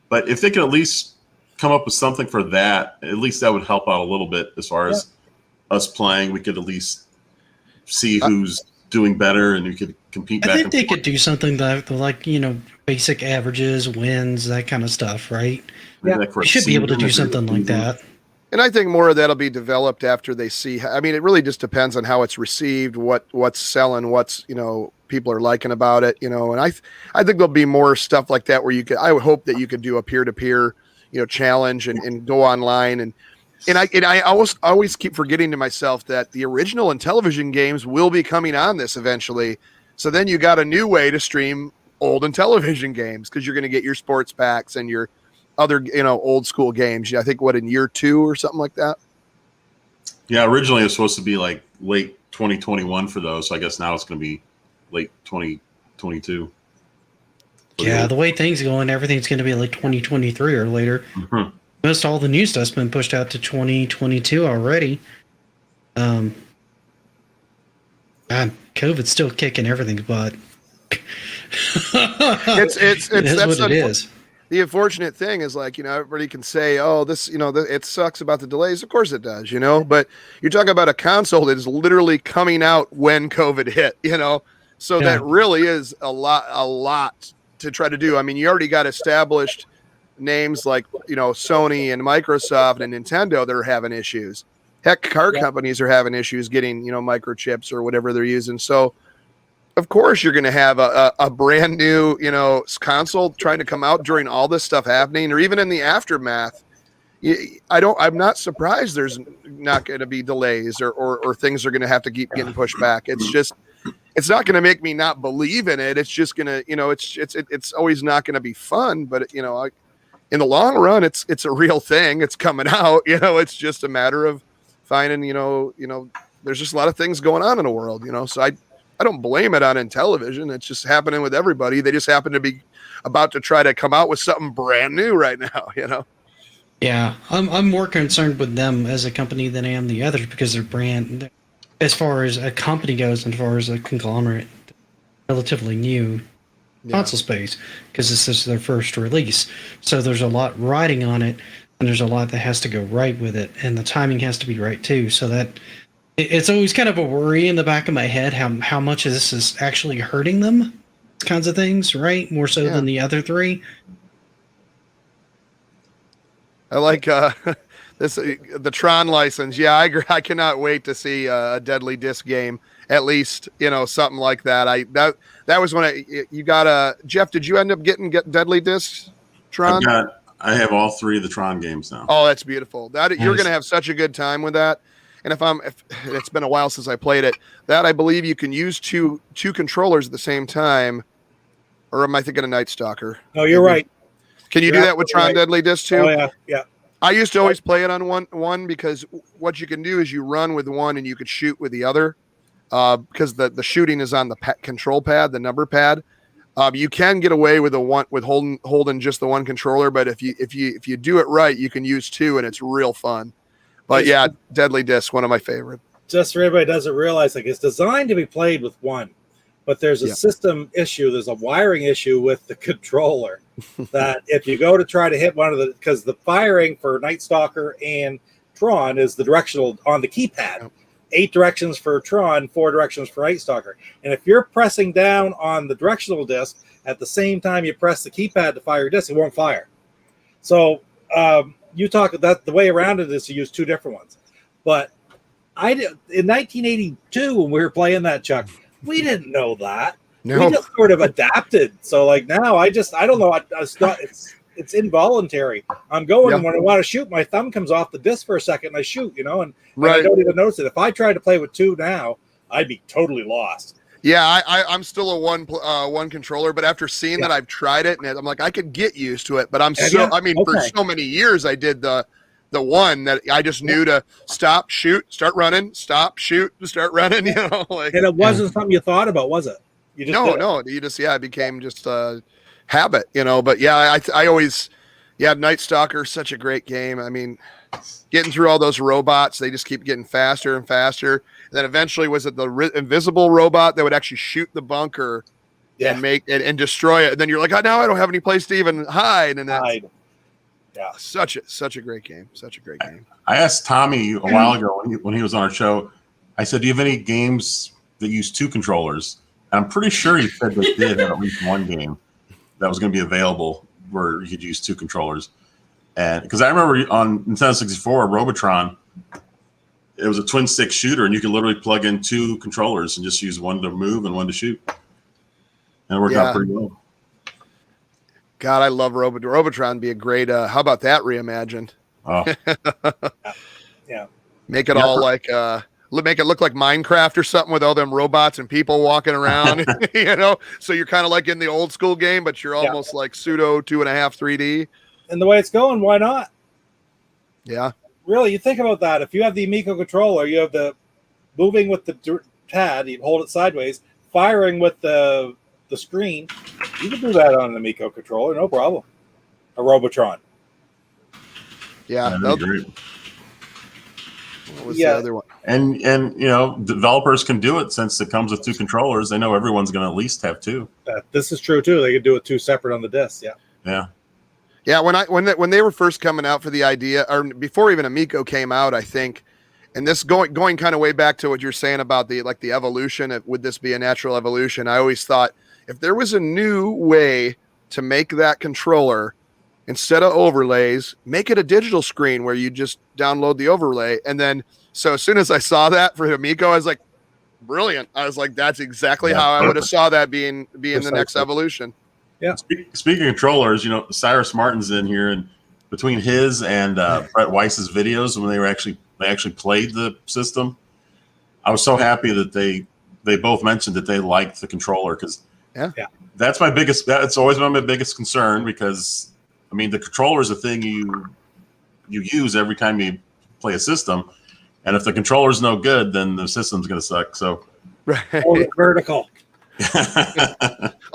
but if they could at least come up with something for that, at least that would help out a little bit as far as us playing. We could at least see who's doing better, and we could compete back. I think they could do something like, basic averages, wins, that kind of stuff, right? Yeah, they should be able to do something like that. And I think more of that'll be developed after they see. I mean, it really just depends on how it's received, what's selling, what's people are liking about it, and I think there'll be more stuff like that where I would hope that you could do a peer-to-peer, challenge and go online and I always keep forgetting to myself that the original Intellivision games will be coming on this eventually. So then you got a new way to stream old Intellivision games because you're going to get your sports packs and your other, old school games. I think in year 2 or something like that. Yeah, originally it was supposed to be like late 2021 for those. So I guess now it's going to be late 2022. Yeah, the way things are going, everything's going to be like 2023 or later. Mm-hmm. Most all the new stuff's been pushed out to 2022 already. God, COVID's still kicking everything's butt. It's That's what it is. The unfortunate thing is, like, everybody can say, oh, this, it sucks about the delays. Of course it does, but you're talking about a console that is literally coming out when COVID hit, so that really is a lot to try to do. I mean, you already got established names like, Sony and Microsoft and Nintendo that are having issues. Heck, car companies are having issues getting, microchips or whatever they're using. So, of course, you're going to have a brand new, console trying to come out during all this stuff happening, or even in the aftermath. I'm not surprised there's not going to be delays or things are going to have to keep getting pushed back. It's just, it's not going to make me not believe in it. It's just going to, it's always not going to be fun. But in the long run, it's a real thing. It's coming out. It's just a matter of finding. There's just a lot of things going on in the world. So I don't blame it on Intellivision. It's just happening with everybody. They just happen to be about to try to come out with something brand new right now, Yeah, I'm more concerned with them as a company than I am the others because their brand, as far as a company goes, and as far as a conglomerate, relatively new console space because this is their first release. So there's a lot riding on it, and there's a lot that has to go right with it, and the timing has to be right too. So that it's always kind of a worry in the back of my head how much of this is actually hurting them, kinds of things, right? More so than the other three. I like the Tron license. Yeah, I agree. I cannot wait to see a Deadly Disc game. At least something like that. That was when you got Jeff. Did you end up getting Deadly Discs, Tron? I have all 3 of the Tron games now. Oh, that's beautiful. You're going to have such a good time with that. And if it's been a while since I played it, that I believe you can use two controllers at the same time. Or am I thinking of Night Stalker? No, you're right. Can you do that with Tron Deadly Disc too? Oh yeah. I used to always play it on one because what you can do is you run with one and you could shoot with the other. Because the shooting is on the control pad, the number pad. You can get away with holding just the one controller, but if you do it right, you can use 2 and it's real fun. But yeah, Deadly Disc, one of my favorite. Just for everybody doesn't realize, like, it's designed to be played with one, but there's a system issue. There's a wiring issue with the controller that if you go to try to hit one of the, because the firing for Night Stalker and Tron is the directional on the keypad. 8 directions for Tron, 4 directions for Night Stalker. And if you're pressing down on the directional disc at the same time you press the keypad to fire your disc, it won't fire. So you talk that the way around it is to use 2 different ones. But I did in 1982 when we were playing that, Chuck, we didn't know that. No. We just sort of adapted. So like now I don't know. It's involuntary. I'm going when I want to shoot, my thumb comes off the disc for a second and I shoot, and I don't even notice it. If I tried to play with 2 now, I'd be totally lost. Yeah, I'm still a one controller, but after seeing that, I've tried it and I'm like, I could get used to it. But for so many years I did the one that I just knew to stop, shoot, start running, stop, shoot, start running. And it wasn't something you thought about, was it? You just it became just a habit, But yeah, I always, Night Stalker, such a great game. I mean, getting through all those robots, they just keep getting faster and faster. And then eventually, was it the invisible robot that would actually shoot the bunker and make it and destroy it? And then you're like, now I don't have any place to even hide. And that's such a great game. Such a great game. I asked Tommy a while ago when he was on our show. I said, "Do you have any games that use 2 controllers?" And I'm pretty sure he said they did have at least one game that was going to be available where you could use 2 controllers. And because I remember on Nintendo 64, Robotron, it was a twin stick shooter, and you could literally plug in 2 controllers and just use one to move and one to shoot. And it worked out pretty well. God, I love Robotron. Be a great. How about that reimagined? Oh, Make it all like make it look like Minecraft or something with all them robots and people walking around, so you're kind of like in the old school game, but you're almost like pseudo 2.5 3D. And the way it's going, why not? Yeah. Really, you think about that. If you have the Amico controller, you have the moving with the pad, you hold it sideways, firing with the screen. You can do that on an Amico controller, no problem. A Robotron. Yeah. That'd be great. What was the other one? And developers can do it since it comes with 2 controllers. They know everyone's going to at least have 2. This is true too. They could do it 2 separate on the disc. Yeah. Yeah, when they were first coming out for the idea, or before even Amico came out, I think, and this going kind of way back to what you're saying about the evolution. Would this be a natural evolution? I always thought if there was a new way to make that controller, instead of overlays, make it a digital screen where you just download the overlay. And then, so as soon as I saw that for Amico, I was like, brilliant. I was like, that's exactly how I would have saw that being the next evolution. Yeah. Speaking of controllers, Cyrus Martin's in here, and between his and Brett Weiss's videos when they actually played the system, I was so happy that they both mentioned that they liked the controller, because that's always been my biggest concern, because the controller is a thing you use every time you play a system, and if the controller is no good, then the system's going to suck. So, hold it vertical.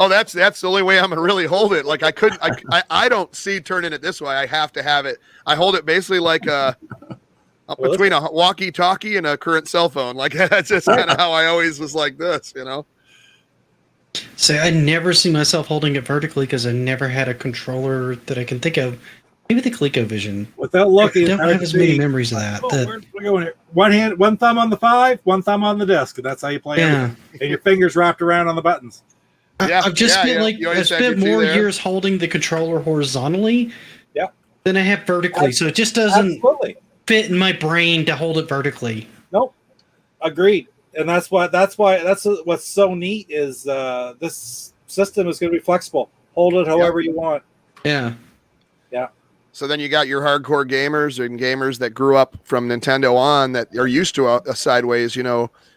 Oh, that's the only way I'm gonna really hold it. Like I don't see turning it this way. I have to have it. I hold it basically like between a walkie-talkie and a current cell phone. Like that's just kind of how I always was like this. So I never see myself holding it vertically because I never had a controller that I can think of. Maybe the ColecoVision. Without looking, I don't have as many memories of that. We're going here. One thumb on the 5, one thumb on the disc, and that's how you play. Yeah. And your fingers wrapped around on the buttons. I've just spent I spent more years holding the controller horizontally than I have vertically. So it just doesn't fit in my brain to hold it vertically. Nope. Agreed. And that's what's so neat is this system is going to be flexible. Hold it however you want. Yeah. Yeah. So then you got your hardcore gamers and gamers that grew up from Nintendo on that are used to a sideways,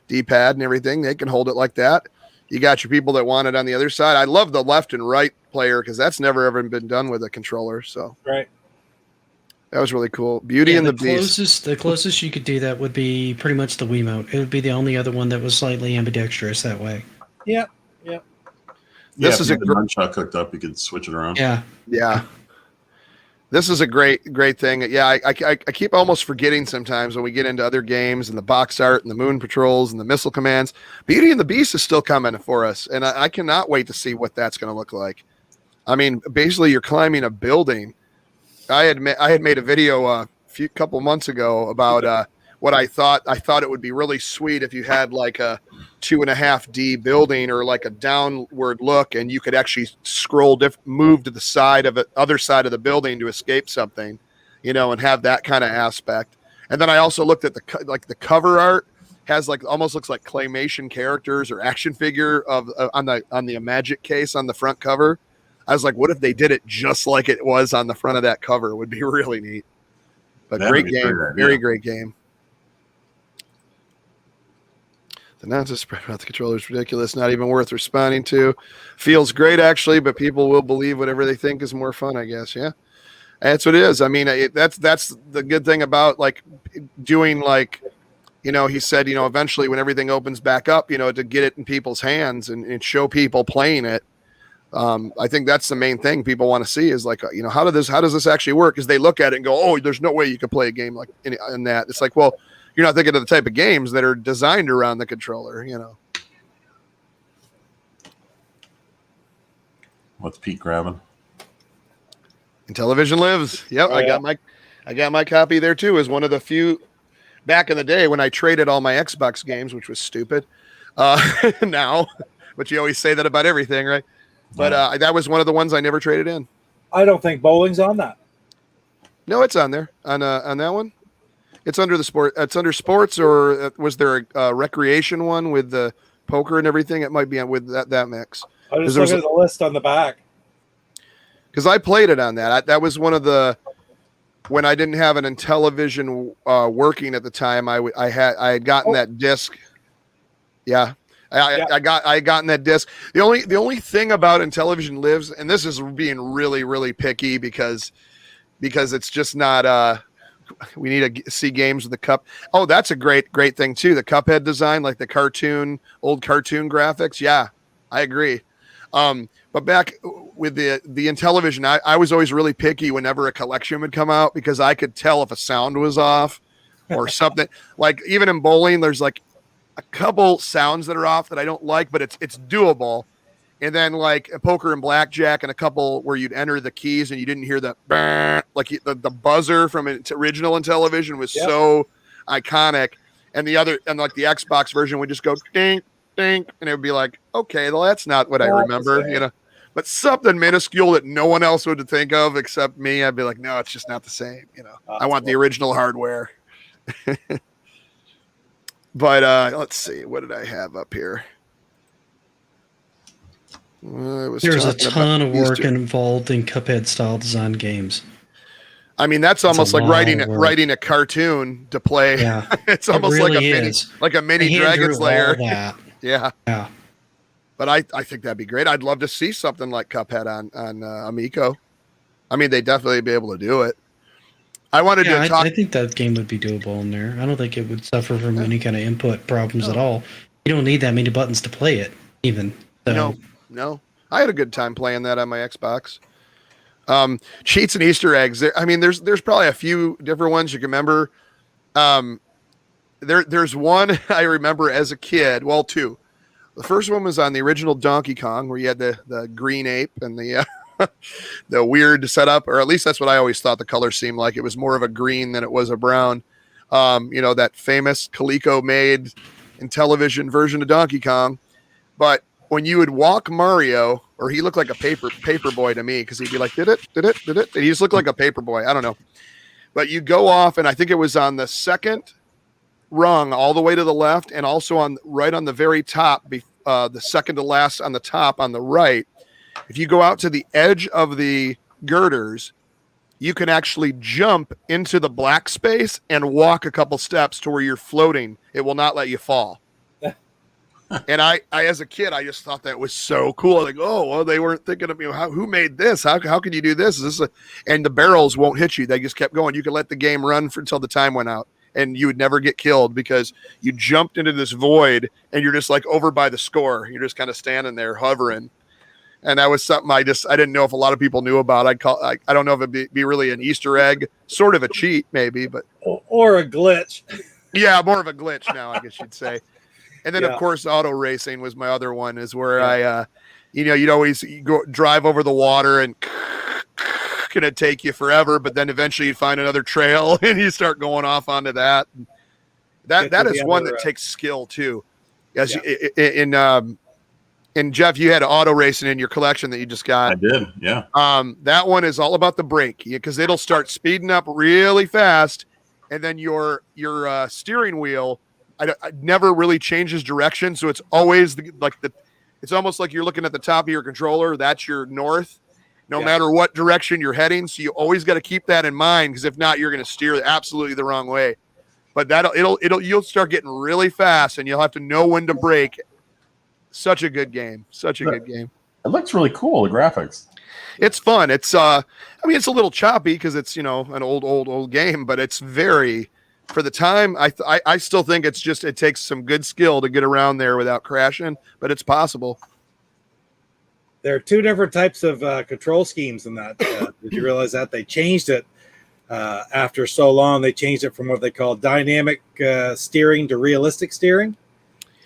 D-pad and everything. They can hold it like that. You got your people that want it on the other side. I love the left and right player because that's never ever been done with a controller. So right. That was really cool. Beauty and the Beast. The closest you could do that would be pretty much the Wiimote. It would be the only other one that was slightly ambidextrous that way. Yeah. Yeah. This is a nunchuck hooked up. You could switch it around. Yeah. Yeah. This is a great thing. Yeah, I keep almost forgetting sometimes when we get into other games and the box art and the moon patrols and the missile commands. Beauty and the Beast is still coming for us, and I cannot wait to see what that's going to look like. I mean, basically, you're climbing a building. I had made a video a couple months ago about what I thought. I thought it would be really sweet if you had like a 2.5D building or like a downward look, and you could actually move to the side of other side of the building to escape something, and have that kind of aspect. And then I also looked at the cover art has almost looks like claymation characters or action figure on the Magic case on the front cover. I was like, what if they did it just like it was on the front of that cover? It would be really neat. But great game, very great game. The nonsense spread about the controller is ridiculous, not even worth responding to. Feels great, actually, but people will believe whatever they think is more fun, I guess. Yeah, that's what it is. I mean, that's the good thing about doing he said, eventually when everything opens back up, to get it in people's hands and show people playing it. I think that's the main thing people want to see is how does this actually work? Because they look at it and go, oh, there's no way you could play a game like in that. It's like, well, you're not thinking of the type of games that are designed around the controller, What's Pete grabbing? Intellivision lives. Yep, oh, I got my copy there too. As one of the few back in the day when I traded all my Xbox games, which was stupid. Now, but you always say that about everything, right? But that was one of the ones I never traded in. I don't think bowling's on that. No, it's on there on that one. It's under the sport. It's under sports, or was there a recreation one with the poker and everything? It might be with that mix. I was just looking at the list on the back. Because I played it on that. That was one of the when I didn't have an Intellivision working at the time, I had gotten that disc. Yeah. I had gotten that disc. The only thing about Intellivision Lives, and this is being really, really picky because it's just not we need to see games with the cup. Oh, that's a great thing too. The Cuphead design, like the old cartoon graphics. Yeah, I agree. But back with the Intellivision, I was always really picky whenever a collection would come out because I could tell if a sound was off or something. Like even in bowling, there's like a couple sounds that are off that I don't like, but it's doable. And then like a poker and blackjack and a couple where you'd enter the keys and you didn't hear the like the buzzer from original Intellivision was so iconic. And like the Xbox version would just go ding, ding, and it would be like, okay, well, that's not what I remember, you know. But something minuscule that no one else would think of except me, I'd be like, no, it's just not the same, you know. I want the original hardware. But let's see, what did I have up here? There's a ton of work involved in Cuphead style design games. I mean, that's almost like writing a cartoon to play. Yeah, it's almost really like a mini Dragon Slayer. Yeah. But I think that'd be great. I'd love to see something like Cuphead on Amico. I mean, they'd definitely be able to do it. I wanted to talk. I think that game would be doable in there. I don't think it would suffer from any kind of input problems at all. You don't need that many buttons to play it, even. So. No. I had a good time playing that on my Xbox. Cheats and Easter eggs. I mean, there's probably a few different ones you can remember. There's one I remember as a kid. Well, two. The first one was on the original Donkey Kong, where you had the green ape and the the weird setup, or at least that's what I always thought the color seemed like. It was more of a green than it was a brown. You know, that famous Coleco made Intellivision version of Donkey Kong. But when you would walk Mario, or he looked like a paper boy to me, because he'd be like, did it? And he just looked like a paper boy. I don't know. But you go off, and I think it was on the second rung all the way to the left, and also right on the very top, the second to last on the top on the right. If you go out to the edge of the girders, you can actually jump into the black space and walk a couple steps to where you're floating. It will not let you fall. And I, as a kid, I just thought that was so cool. Like, oh, well, they weren't thinking of me. Who made this? How can you do this? Is this and the barrels won't hit you. They just kept going. You could let the game run until the time went out, and you would never get killed because you jumped into this void and you're just like over by the score. You're just kind of standing there hovering. And that was something I didn't know if a lot of people knew about. I don't know if it'd be really an Easter egg, sort of a cheat maybe, but or a glitch. Yeah, more of a glitch now, I guess you'd say. And then, of course, auto racing was my other one, is where you'd always drive over the water and it'd take you forever, but then eventually you'd find another trail and you start going off onto that. That is one that takes skill too. As and Jeff, you had auto racing in your collection that you just got. I did, yeah. That one is all about the brake, because it'll start speeding up really fast, and then your steering wheel. I never really changes direction, so it's always it's almost like you're looking at the top of your controller. That's your north, no matter what direction you're heading. So you always got to keep that in mind, because if not, you're going to steer absolutely the wrong way. But you'll start getting really fast, and you'll have to know when to brake. Such a good game. Good game. It looks really cool. The graphics. It's fun. It's it's a little choppy because it's an old game, but it's very. For the time, I still think it takes some good skill to get around there without crashing, but it's possible. There are two different types of control schemes in that. Did you realize that they changed it after so long? They changed it from what they call dynamic steering to realistic steering,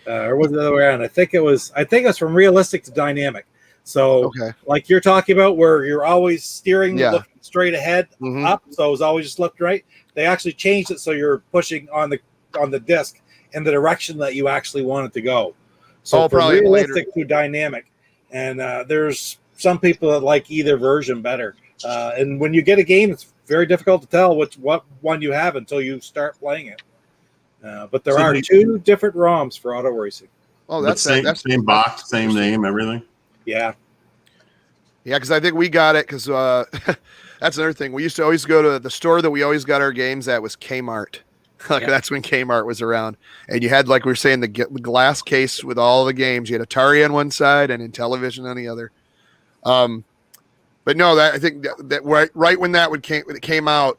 or was it the other way around? I think it was from realistic to dynamic. So, like you're talking about, where you're always steering, looking straight ahead, up. So it's always just left, right. They actually changed it so you're pushing on the disc in the direction that you actually want it to go. So from realistic to dynamic, and there's some people that like either version better. And when you get a game, it's very difficult to tell what one you have until you start playing it. But there are two different ROMs for auto racing. Oh, that's same box, same name, everything. Yeah, because I think we got it because that's another thing. We used to always go to the store that we always got our games at was Kmart. That's when Kmart was around, and you had, like we were saying, the glass case with all the games. You had Atari on one side and Intellivision on the other. But no, I think that right when that came out,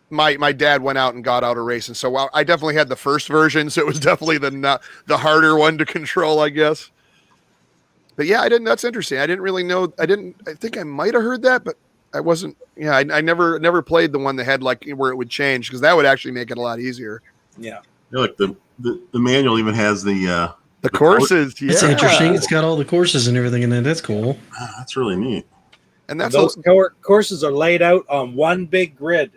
my dad went out and got out a race, and so I definitely had the first version, so it was definitely the harder one to control, I guess. But yeah, that's interesting. I didn't really know. I think I might have heard that, but I wasn't. Yeah, I never played the one that had like where it would change, because that would actually make it a lot easier. Yeah. Like the manual even has the courses. Yeah. It's interesting. It's got all the courses and everything in it. That's cool. That's really neat. And that's those courses are laid out on one big grid.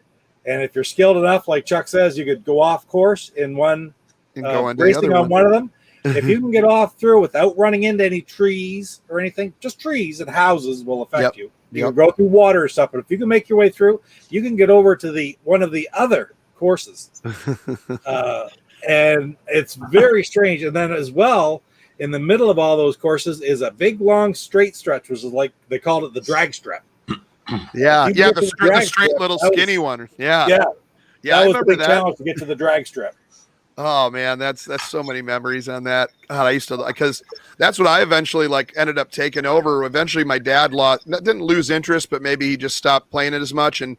And if you're skilled enough, like Chuck says, you could go off course in one, and go on racing on one of them. If you can get off through without running into any trees or anything, just trees and houses will affect you. You can go through water or stuff, but if you can make your way through, you can get over to one of the other courses. And it's very strange. And then as well, in the middle of all those courses is a big, long, straight stretch, which is like they called it the drag strip. The straight little skinny one. Yeah. I remember that. Challenge to get to the drag strip. Oh man, that's so many memories on that. God, I used to, because that's what I eventually ended up taking over. Eventually, my dad didn't lose interest, but maybe he just stopped playing it as much, and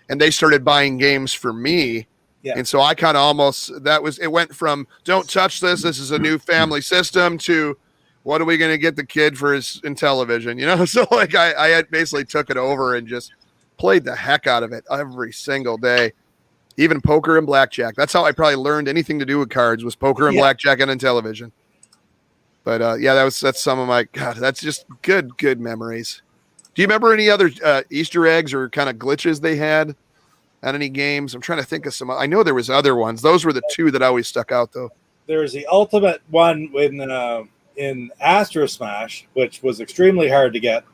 they started buying games for me. Yeah. And so I kind of it went from don't touch this is a new family system to what are we going to get the kid for his Intellivision, So I had basically took it over and just played the heck out of it every single day. Even poker and blackjack. That's how I probably learned anything to do with cards, was poker and blackjack and Intellivision. But that's some of my, God, that's just good memories. Do you remember any other Easter eggs or kind of glitches they had on any games? I'm trying to think of some. I know there was other ones. Those were the two that always stuck out, though. There's the ultimate one in AstroSmash, which was extremely hard to get.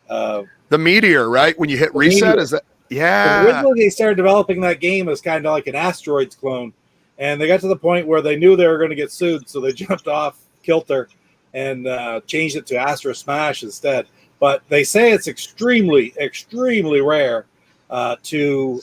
The meteor, right? When you hit reset, meteor. Is that? Yeah. So originally, they started developing that game as kind of like an Asteroids clone, and they got to the point where they knew they were going to get sued, so they jumped off kilter and changed it to AstroSmash instead. But they say it's extremely, extremely rare to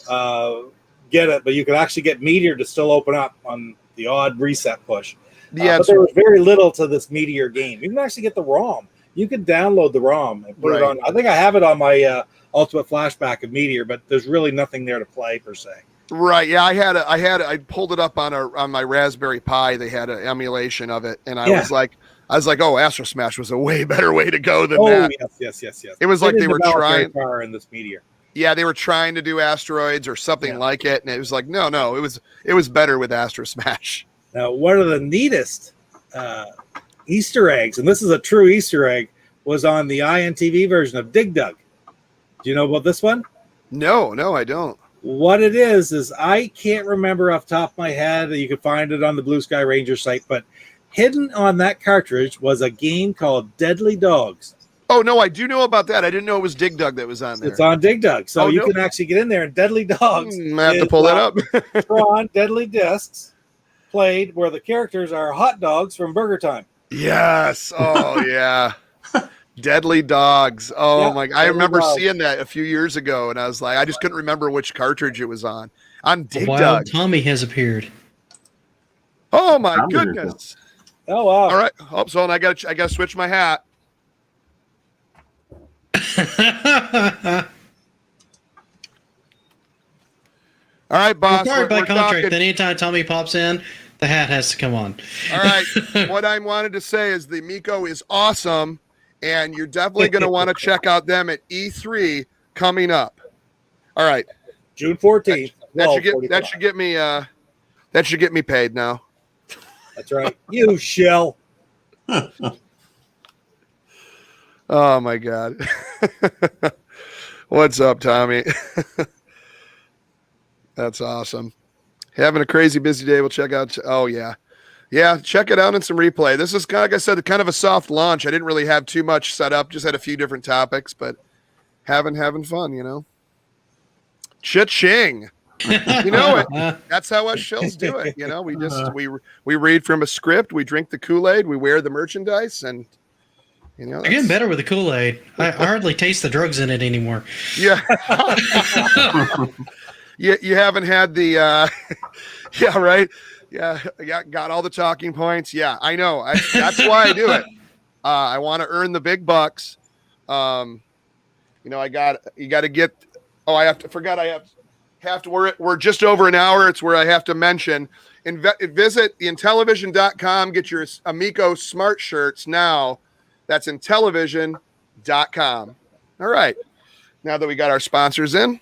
get it, but you can actually get Meteor to still open up on the odd reset push. Yeah, but there was very little to this Meteor game. You can actually get the ROM. You can download the ROM and put it on. I think I have it on my Ultimate Flashback of Meteor, but there's really nothing there to play per se. Right. Yeah, I pulled it up on my Raspberry Pi. They had an emulation of it, and I was like, oh, AstroSmash was a way better way to go than that. Yes. It was like they were trying in this Meteor. Yeah, they were trying to do Asteroids or something like it, and it was like, no, it was better with AstroSmash. Now, one of the neatest Easter eggs, and this is a true Easter egg, was on the INTV version of Dig Dug. Do you know about this one? No, I don't. What it is I can't remember off the top of my head. You can find it on the Blue Sky Ranger site, but hidden on that cartridge was a game called Deadly Dogs. Oh, no, I do know about that. I didn't know it was Dig Dug that was on there. It's on Dig Dug, so you can actually get in there, and Deadly Dogs. I have to pull that up. Tron Deadly Discs played where the characters are hot dogs from Burger Time. Yes. Oh, yeah. Deadly Dogs. Oh my! I remember seeing that a few years ago, and I was like, I just couldn't remember which cartridge it was on. On Dig Dug. Tommy has appeared. Oh my goodness! Oh wow! All right. Oh, so I got to switch my hat. All right, boss. Required by contract that anytime Tommy pops in, the hat has to come on. All right. What I wanted to say is the Amico is awesome. And you're definitely going to want to check out them at E3 coming up. All right, June 14th. That should get me paid now. That's right. You shall. Oh my God. What's up, Tommy? That's awesome. Having a crazy busy day. We'll check out. Oh yeah. Yeah, check it out in some replay. This is, like I said, kind of a soft launch. I didn't really have too much set up. Just had a few different topics, but having fun, Cha-ching. You know it. That's how us shills do it. We read from a script, we drink the Kool-Aid, we wear the merchandise, and You know, You're getting better with the Kool-Aid. I hardly taste the drugs in it anymore. Yeah. You haven't had the yeah, right. Yeah, got all the talking points. Yeah, I know. That's why I do it. I want to earn the big bucks. You know, you got to get. Oh, I forgot. I have to. We're just over an hour. It's where I have to mention. Visit Intellivision.com. Get your Amico smart shirts now. That's Intellivision.com. All right. Now that we got our sponsors in.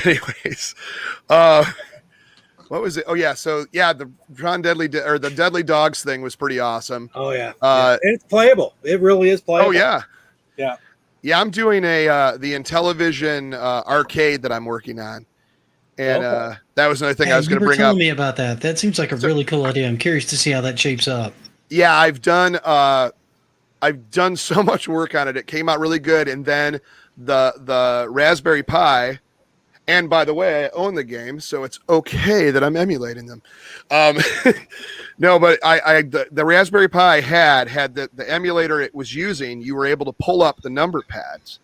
Anyways, what was it? Oh yeah, so yeah, the John Deadly or the Deadly Dogs thing was pretty awesome. Oh yeah, it's playable. It really is playable. Oh yeah, yeah. I'm doing the Intellivision arcade that I'm working on, and that was another thing I was going to bring up. Me about that. That seems like a really cool idea. I'm curious to see how that shapes up. Yeah, I've done so much work on it. It came out really good, and then the Raspberry Pi. And by the way, I own the game, so it's okay that I'm emulating them. No, but the Raspberry Pi had the emulator it was using. You were able to pull up the number pads.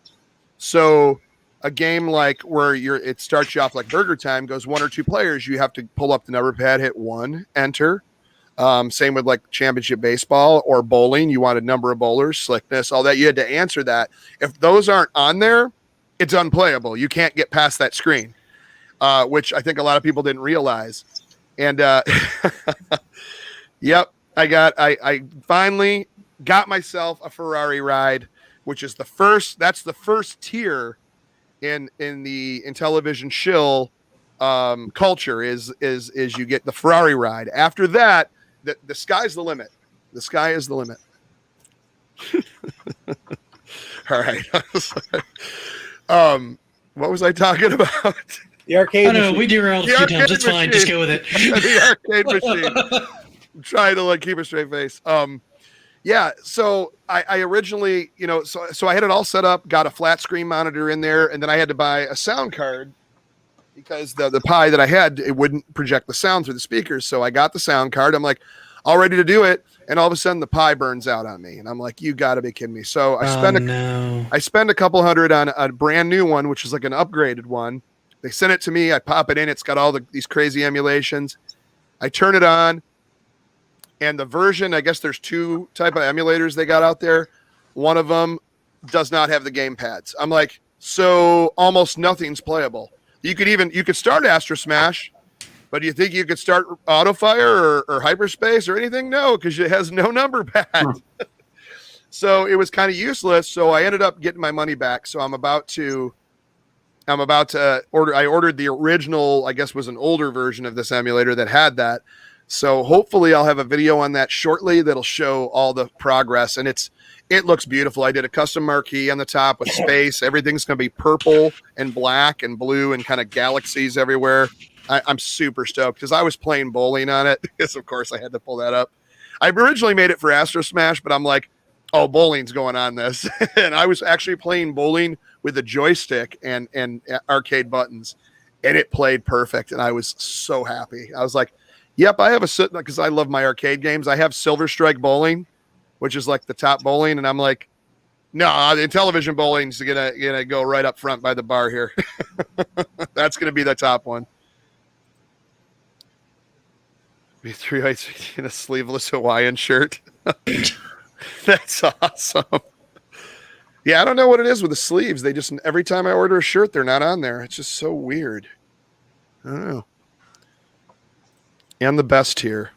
So a game like where it starts you off like Burger Time, goes 1 or 2 players. You have to pull up the number pad, hit 1, enter. Same with like championship baseball or bowling. You want a number of bowlers, slickness, all that. You had to answer that. If those aren't on there, it's unplayable. You can't get past that screen, which I think a lot of people didn't realize. And yep, I finally got myself a Ferrari ride, which is that's the first tier in the Intellivision shill culture is you get the Ferrari ride. After that, the sky's the limit. The sky is the limit. All right. What was I talking about? The arcade. I know we derailed a few times. It's fine. Just go with it. The arcade machine. I'm trying to keep a straight face. Yeah. So I originally, so I had it all set up, got a flat screen monitor in there, and then I had to buy a sound card because the Pi that I had, it wouldn't project the sound through the speakers. So I got the sound card. I'm like, all ready to do it. And all of a sudden the Pi burns out on me. And I'm like, you gotta be kidding me. So I spend a couple hundred on a brand new one, which is like an upgraded one. They sent it to me. I pop it in. It's got all these crazy emulations. I turn it on. And the version, I guess there's 2 type of emulators they got out there. One of them does not have the game pads. I'm like, so almost nothing's playable. You could start Astro Smash, but do you think you could start Autofire or Hyperspace or anything? No, because it has no number pad. So it was kind of useless. So I ended up getting my money back. So I'm about to order. I ordered the original, I guess was an older version of this emulator that had that. So hopefully I'll have a video on that shortly that'll show all the progress. And it looks beautiful. I did a custom marquee on the top with space. Everything's going to be purple and black and blue and kind of galaxies everywhere. I'm super stoked because I was playing bowling on it because, of course, I had to pull that up. I originally made it for Astro Smash, but I'm like, oh, bowling's going on this. And I was actually playing bowling with a joystick and arcade buttons, and it played perfect. And I was so happy. I was like, yep, I have because I love my arcade games. I have Silver Strike Bowling, which is like the top bowling. And I'm like, no, the Intellivision bowling's gonna go right up front by the bar here. That's going to be the top one. Be 3 ice in a sleeveless Hawaiian shirt. That's awesome. Yeah, I don't know what it is with the sleeves. They just, every time I order a shirt, they're not on there. It's just so weird. I don't know. And the best here.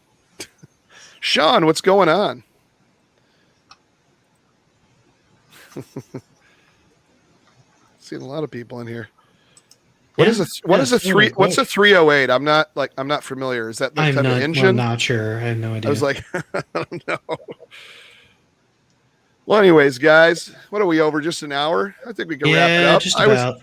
Sean, what's going on? Seen a lot of people in here. What's a 308? I'm not familiar. Is that the type of engine? I'm not sure. I have no idea. I was like, I don't know. Well, anyways, guys, what are we over? Just an hour? I think we can wrap it up. Just about.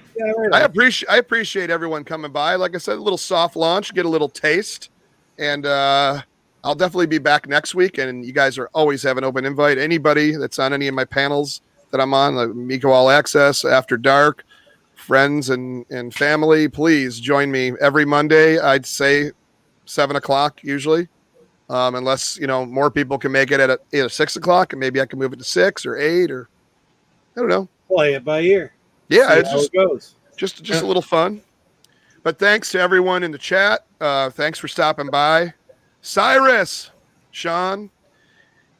I appreciate everyone coming by. Like I said, a little soft launch, get a little taste, and I'll definitely be back next week. And you guys always have an open invite. Anybody that's on any of my panels that I'm on, like Amico All Access, After Dark, friends and family, please join me every Monday. I'd say 7:00 usually. unless more people can make it at either 6 o'clock, and maybe I can move it to 6 or 8, or I don't know. Play it by ear. Yeah, See it's how it goes. just a little fun. But thanks to everyone in the chat. Thanks for stopping by. Cyrus, Sean,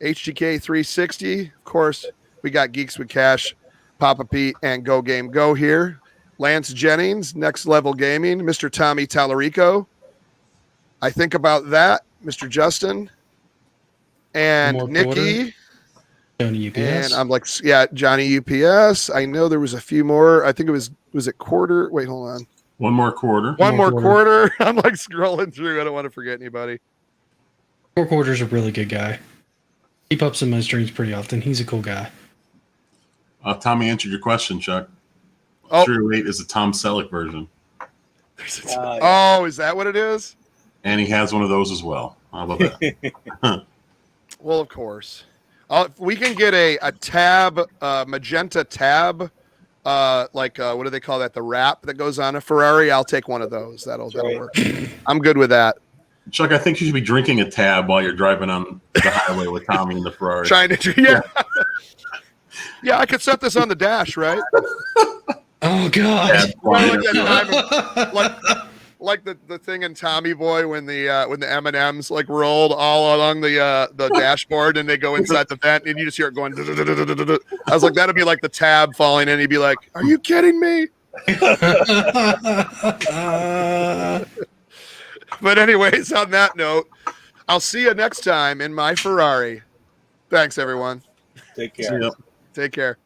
HGK 360. Of course, we got Geeks with Cash, Papa Pete, and Go Game Go here. Lance Jennings, Next Level Gaming, Mr. Tommy Tallarico. I think about that, Mr. Justin, and Nikki. Johnny UPS. And I'm like, yeah, Johnny UPS. I know there was a few more. I think was it quarter? Wait, hold on. One more quarter. One more quarter. I'm like scrolling through. I don't want to forget anybody. 4 Quarter's a really good guy. He pops in my streams pretty often. He's a cool guy. Tommy answered your question, Chuck. Oh. 308 is the Tom Selleck version. Oh, is that what it is? And he has one of those as well. How about that? Well, of course. If we can get a tab, magenta tab, what do they call that? The wrap that goes on a Ferrari. I'll take one of those. That'll work. I'm good with that. Chuck, I think you should be drinking a tab while you're driving on the highway with Tommy in the Ferrari. Trying to, yeah. Yeah, I could set this on the dash, right? Oh God! Like the thing in Tommy Boy when the M&Ms like rolled all along the dashboard and they go inside the vent and you just hear it going. I was like, that'd be like the tab falling in. He'd be like, "Are you kidding me?" But anyways, on that note, I'll see you next time in my Ferrari. Thanks, everyone. Take care. Take care.